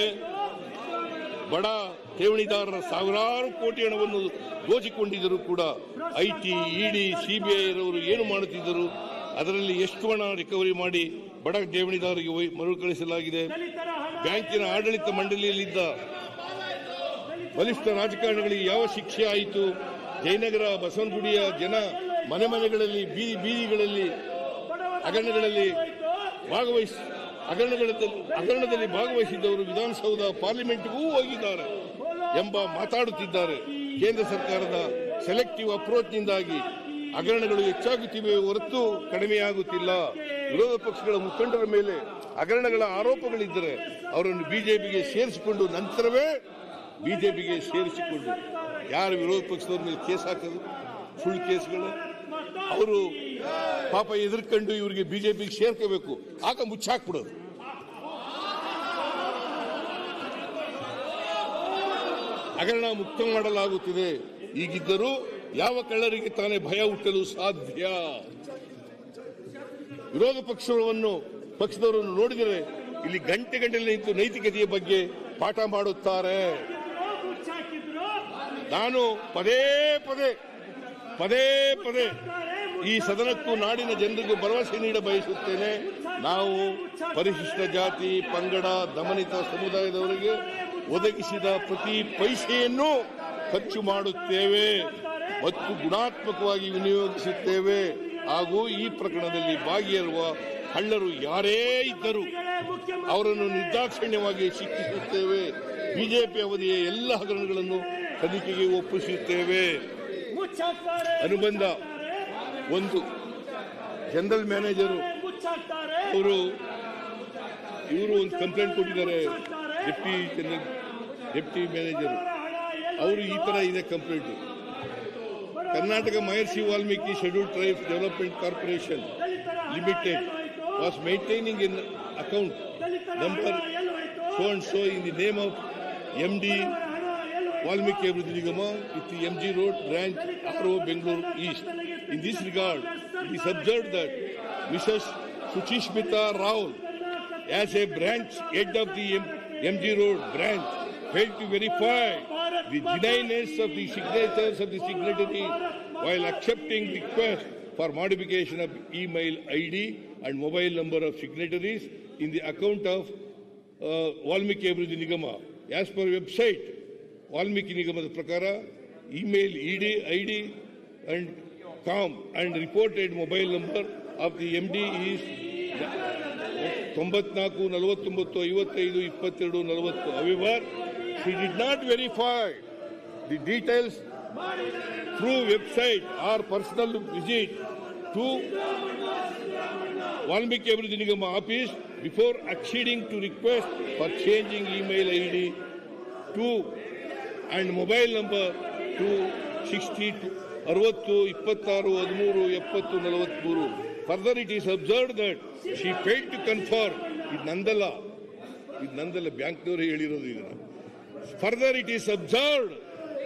ಬಡ ಠೇವಣಿದಾರರ ಸಾವಿರಾರು ಕೋಟಿ ಹಣವನ್ನು ದೋಚಿಕೊಂಡಿದ್ದರೂ ಕೂಡ ಐಟಿ, ಇಡಿ, ಸಿಬಿಐ ರವರು ಏನು ಮಾಡುತ್ತಿದ್ದರು? ಅದರಲ್ಲಿ ಎಷ್ಟು ಹಣ ರಿಕವರಿ ಮಾಡಿ ಬಡ ಠೇವಣಿದಾರರಿಗೆ ಮರುಕಳಿಸಲಾಗಿದೆ? ಬ್ಯಾಂಕಿನ ಆಡಳಿತ ಮಂಡಳಿಯಲ್ಲಿದ್ದ ಬಲಿಷ್ಠ ರಾಜಕಾರಣಿಗಳಿಗೆ ಯಾವ ಶಿಕ್ಷೆ ಆಯಿತು? ಜಯನಗರ, ಬಸವನಗುಡಿಯ ಜನ ಮನೆಗಳಲ್ಲಿ, ಬೀದಿಗಳಲ್ಲಿ ಹಗರಣದಲ್ಲಿ ಭಾಗವಹಿಸಿದ್ದವರು ವಿಧಾನಸೌಧ, ಪಾರ್ಲಿಮೆಂಟ್ಗೂ ಹೋಗಿದ್ದಾರೆ ಎಂಬ ಮಾತಾಡುತ್ತಿದ್ದಾರೆ. ಕೇಂದ್ರ ಸರ್ಕಾರದ ಸೆಲೆಕ್ಟಿವ್ ಅಪ್ರೋಚ್ನಿಂದಾಗಿ ಹಗರಣಗಳು ಹೆಚ್ಚಾಗುತ್ತಿವೆ ಹೊರತು ಕಡಿಮೆಯಾಗುತ್ತಿಲ್ಲ. ವಿರೋಧ ಪಕ್ಷಗಳ ಮುಖಂಡರ ಮೇಲೆ ಹಗರಣಗಳ ಆರೋಪಗಳಿದ್ದರೆ ಅವರನ್ನು ಬಿಜೆಪಿಗೆ ಸೇರಿಸಿಕೊಂಡು ನಂತರವೇ ಯಾರು ವಿರೋಧ ಪಕ್ಷದವ್ರ ಮೇಲೆ ಕೇಸ್ ಹಾಕೋದು, ಸುಳ್ಳು ಕೇಸ್ಗಳು, ಅವರು ಪಾಪ ಎದುರ್ಕೊಂಡು ಇವರಿಗೆ ಬಿಜೆಪಿಗೆ ಸೇರ್ಕೋಬೇಕು, ಆಗ ಮುಚ್ಚಾಕ್ಬಿಡೋದು. ಹಗರಣ ಮುಕ್ತ ಮಾಡಲಾಗುತ್ತಿದೆ. ಹೀಗಿದ್ದರೂ ಯಾವ ಕಳ್ಳರಿಗೆ ತಾನೇ ಭಯ ಹುಟ್ಟಲು ಸಾಧ್ಯ? ವಿರೋಧ ಪಕ್ಷದವರನ್ನು ನೋಡಿದರೆ ಇಲ್ಲಿ ಗಂಟೆ ನಿಂತು ನೈತಿಕತೆಯ ಬಗ್ಗೆ ಪಾಠ ಮಾಡುತ್ತಾರೆ. ನಾನು ಪದೇ ಪದೇ ಈ ಸದನಕ್ಕೂ ನಾಡಿನ ಜನರಿಗೂ ಭರವಸೆ ನೀಡ ಬಯಸುತ್ತೇನೆ. ನಾವು ಪರಿಶಿಷ್ಟ ಜಾತಿ, ಪಂಗಡ, ದಮನಿತ ಸಮುದಾಯದವರಿಗೆ ಒದಗಿಸಿದ ಪ್ರತಿ ಪೈಸೆಯನ್ನು ಖರ್ಚು ಮಾಡುತ್ತೇವೆ ಮತ್ತು ಗುಣಾತ್ಮಕವಾಗಿ ವಿನಿಯೋಗಿಸುತ್ತೇವೆ. ಹಾಗೂ ಈ ಪ್ರಕರಣದಲ್ಲಿ ಭಾಗಿಯಾಗಿರುವ ಕಳ್ಳರು ಯಾರೇ ಇದ್ದರೂ ಅವರನ್ನು ನಿರ್ದಾಕ್ಷಿಣ್ಯವಾಗಿ ಶಿಕ್ಷಿಸುತ್ತೇವೆ. ಬಿಜೆಪಿ ಅವಧಿಯ ಎಲ್ಲ ಹಗರಣಗಳನ್ನು ತನಿಖೆಗೆ ಒಪ್ಪಿಸುತ್ತೇವೆ. ಅನುಬಂಧ 1, ಜನರಲ್ ಮ್ಯಾನೇಜರು ಇವರು ಒಂದು ಕಂಪ್ಲೇಂಟ್ ಕೊಟ್ಟಿದ್ದಾರೆ. ಡೆಪ್ಟಿ ಜನರಲ್ ಡೆಪ್ಟಿ ಮ್ಯಾನೇಜರ್ ಅವರು ಈ ತರ ಇದೆ complaint. Karnataka Maharshi Valmiki scheduled tribes development corporation limited was maintaining an account number so and so in the name of MD Valmiki Abhiruddhi Nigama with the MG Road branch RO Bengaluru East. In this regard, it is observed that Mrs. Suchishmita Rao, as a branch head of the MG Road branch, failed to verify the genuineness of the signatures of the signatories while accepting requests for modification of email ID and mobile number of signatories in the account of Valmiki Abhiruddhi Nigama. As per website, Valmiki Nigama Prakara, email ID and com and reported mobile number of the MD is 94 49 55 22 40. However, she did not verify the details through website or personal visit to Valmiki Abhiruddhi Nigama office before acceding to request for changing email ID to and mobile number to 60 60 26 13 70 70 Further, it is observed that she failed to confirm with Nandala Banknore ಹೇಳಿರೋದು ಇದನ್ನ. Further, it is observed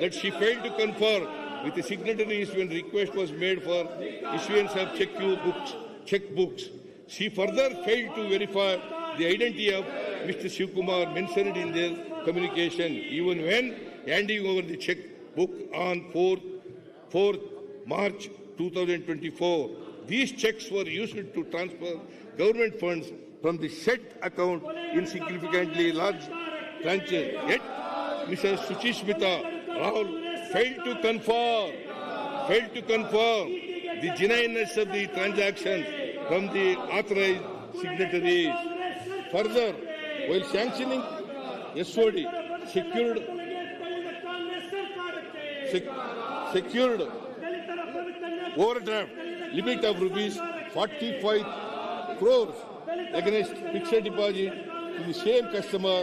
that she failed to confer with the signatories when request was made for issuance of checkbooks. She further failed to verify the identity of Mr. Shivkumar mentioned in their communication, even when handing over the checkbook on 4th March 2024. These checks were used to transfer government funds from the said account in significantly large tranches. Yet, Mrs. Suchishmita Rao failed to confirm the genuineness of the transactions from the authorized signatories. Further, while sanctioning SOD secured overdraft limit of rupees 45 crores against fixed deposit to the same customer,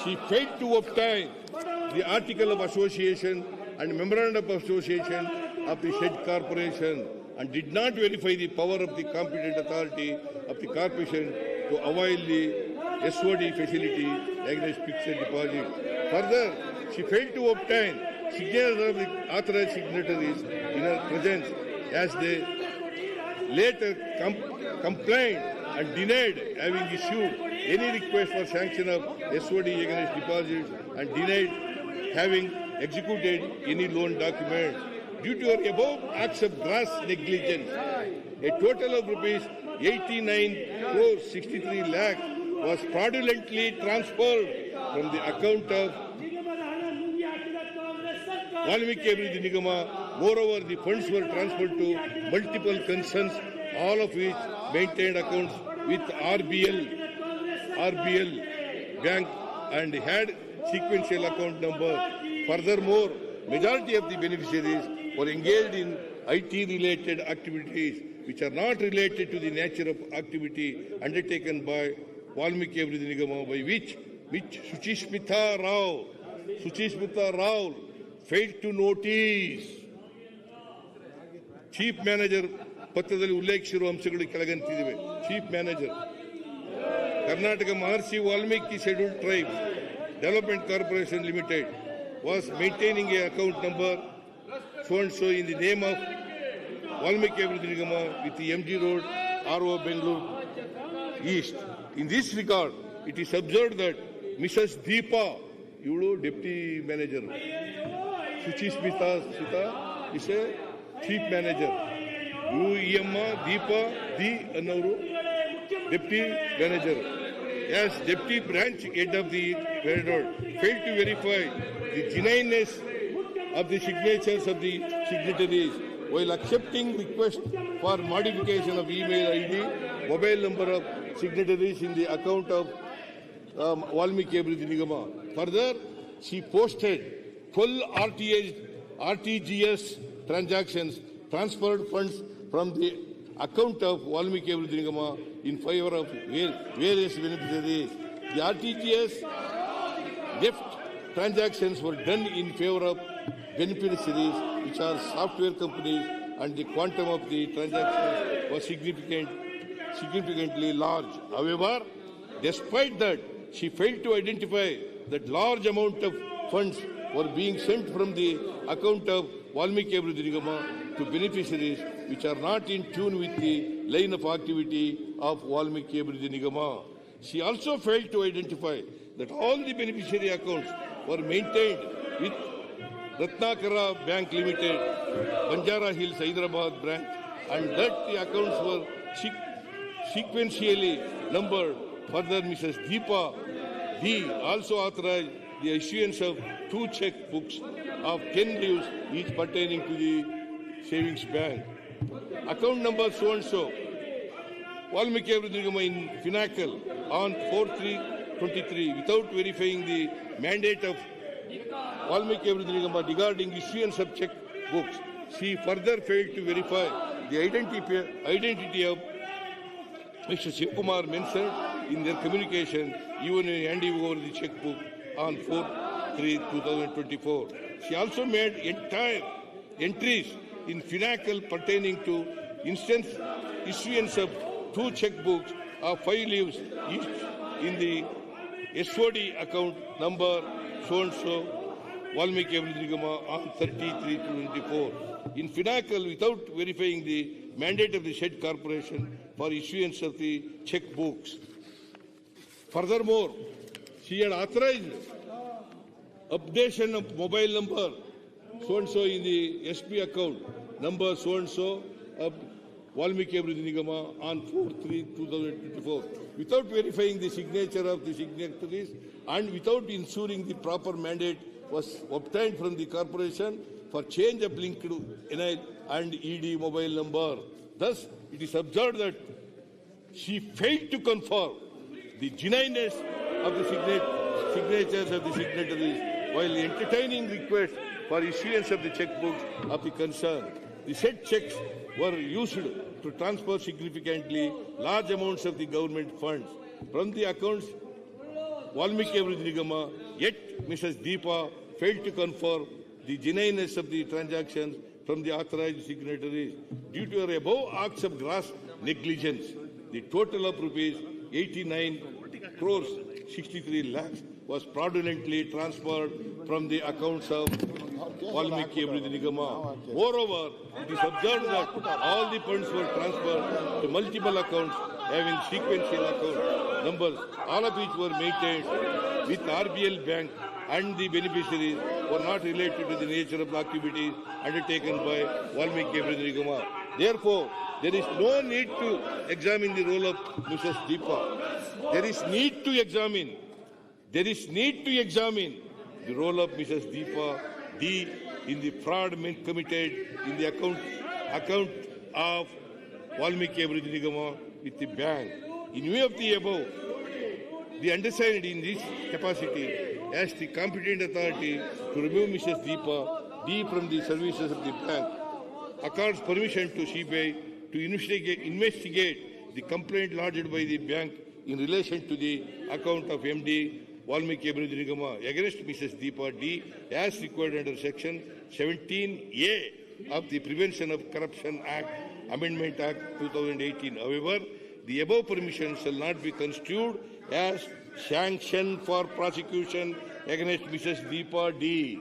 she failed to obtain the article of association and memorandum of association of the said corporation and did not verify the power of the competent authority of the corporation to avail the SOD facility against fixed deposit. Further, she failed to obtain signatures of the authorized signatories in her presence as they later complained and denied having issued any request for sanction of SOD against deposits and denied having executed any loan documents. Due to her above acts of gross negligence, a total of rupees 89 crores 63 lakh was fraudulently transferred from the account of Valmiki Abhiruddhi Nigama. Moreover, the funds were transferred to multiple concerns, all of which maintained accounts with RBL Bank and had sequential account number. Furthermore, majority of the beneficiaries were engaged in IT-related activities which are not related to the nature of activity undertaken by Valmiki Abhiruddhi Nigama, by which Suchishmita Rao failed to notice. Chief manager ಪತ್ರದಲ್ಲಿ ಉಲ್ಲೇಖಿಸಿರುವ ಅಂಶಗಳು ಕೆಳಗಂತಿವೆ. Chief manager Karnataka Maharshi Valmiki scheduled tribes development corporation limited was maintaining a account number so and so in the name of Valmiki Abhiruddhi Nigama with the MG Road RO Bengaluru East. In this regard, it is observed that Mrs. Deepa, deputy manager, Suchishmita is a chief manager. Deepa Annaru, deputy manager, as deputy branch head of the railroad, failed to verify the genuineness of the signatures of the signatories while accepting request for modification of email ID, mobile number of signatories in the account of Valmiki Abhiruddhi Nigama. Further, she posted full RTGS transactions, transferred funds from the account of Valmiki Abhiruddhi Nigama in favor of various beneficiaries. The RTGS left transactions were done in favor of beneficiaries, which are software companies, and the quantum of the transactions was significantly large. However, despite that, she failed to identify that large amount of funds were being sent from the account of Valmiki Abhivrudhi Nigama to beneficiaries which are not in tune with the line of activity of Valmiki Abhivrudhi Nigama. She also failed to identify that all the beneficiary accounts were maintained with Ratnakara Bank Limited, Banjara Hills, Hyderabad branch, and that the accounts were sequentially numbered. Further, Mrs. Deepa D also authorized the issuance of 2 check books of 10 leaves, each pertaining to the savings bank. Account number so and so, Valmiki Abhivrudhi Nigama in Finacle on 4/3/23, without verifying the mandate of Valmiki Abhivrudhi Nigama regarding issuance of check books. She further failed to verify the identity of Mr. Shivkumar mentioned in their communication, even in handing over the checkbook on 4/3/2024. She also made entire entries in Finacle pertaining to issuance of 2 checkbooks of 5 leaves each in the SOD account number so and so, Valmiki Abhivrudhi Nigama on 30/3/24. In Finacle, without verifying the mandate of the said corporation for issuance of the checkbooks. Furthermore, she had authorized updation of mobile number so and so in the SP account number so and so of Valmiki Abhivrudhi Nigama on 4/3/2024 without verifying the signature of the signatories and without ensuring the proper mandate was obtained from the corporation for change of linked NIL and ED mobile number. Thus, it is observed that she failed to confirm the genuineness of the signatures of the signatories while entertaining requests for issuance of the checkbooks of the concern. The said checks were used to transfer significantly large amounts of the government funds from the accounts Valmiki Abhivrudhi Nigama, yet Mrs. Deepa failed to confirm the genuineness of the transactions from the authorized signatories. Due to her above acts of gross negligence, the total of rupees 89 crores 63 lakhs was fraudulently transferred from the accounts of Valmiki Abhivrudhi Nigama. Moreover, it is observed that all the funds were transferred to multiple accounts having sequential account numbers, all of which were maintained with RBL Bank, and the beneficiaries were not related to the nature of the activities undertaken by Valmiki Abhivrudhi Nigama. Therefore, there is no need to examine the role of Mrs. Deepa. There is need to examine the role of Mrs. Deepa D in the fraud committed in the account of Valmiki Abhivrudhi Nigama with the bank. In view of the above, the undersigned in this capacity as the competent authority to remove Mrs. Deepa D from the services of the bank accords permission to CBI to investigate the complaint lodged by the bank in relation to the account of MD Valmiki Abhivrudhi Nigama against Mrs. Deepa D as required under Section 17A of the Prevention of Corruption Act, Amendment Act 2018. However, the above permission shall not be construed as sanction for prosecution against Mrs. Deepa D.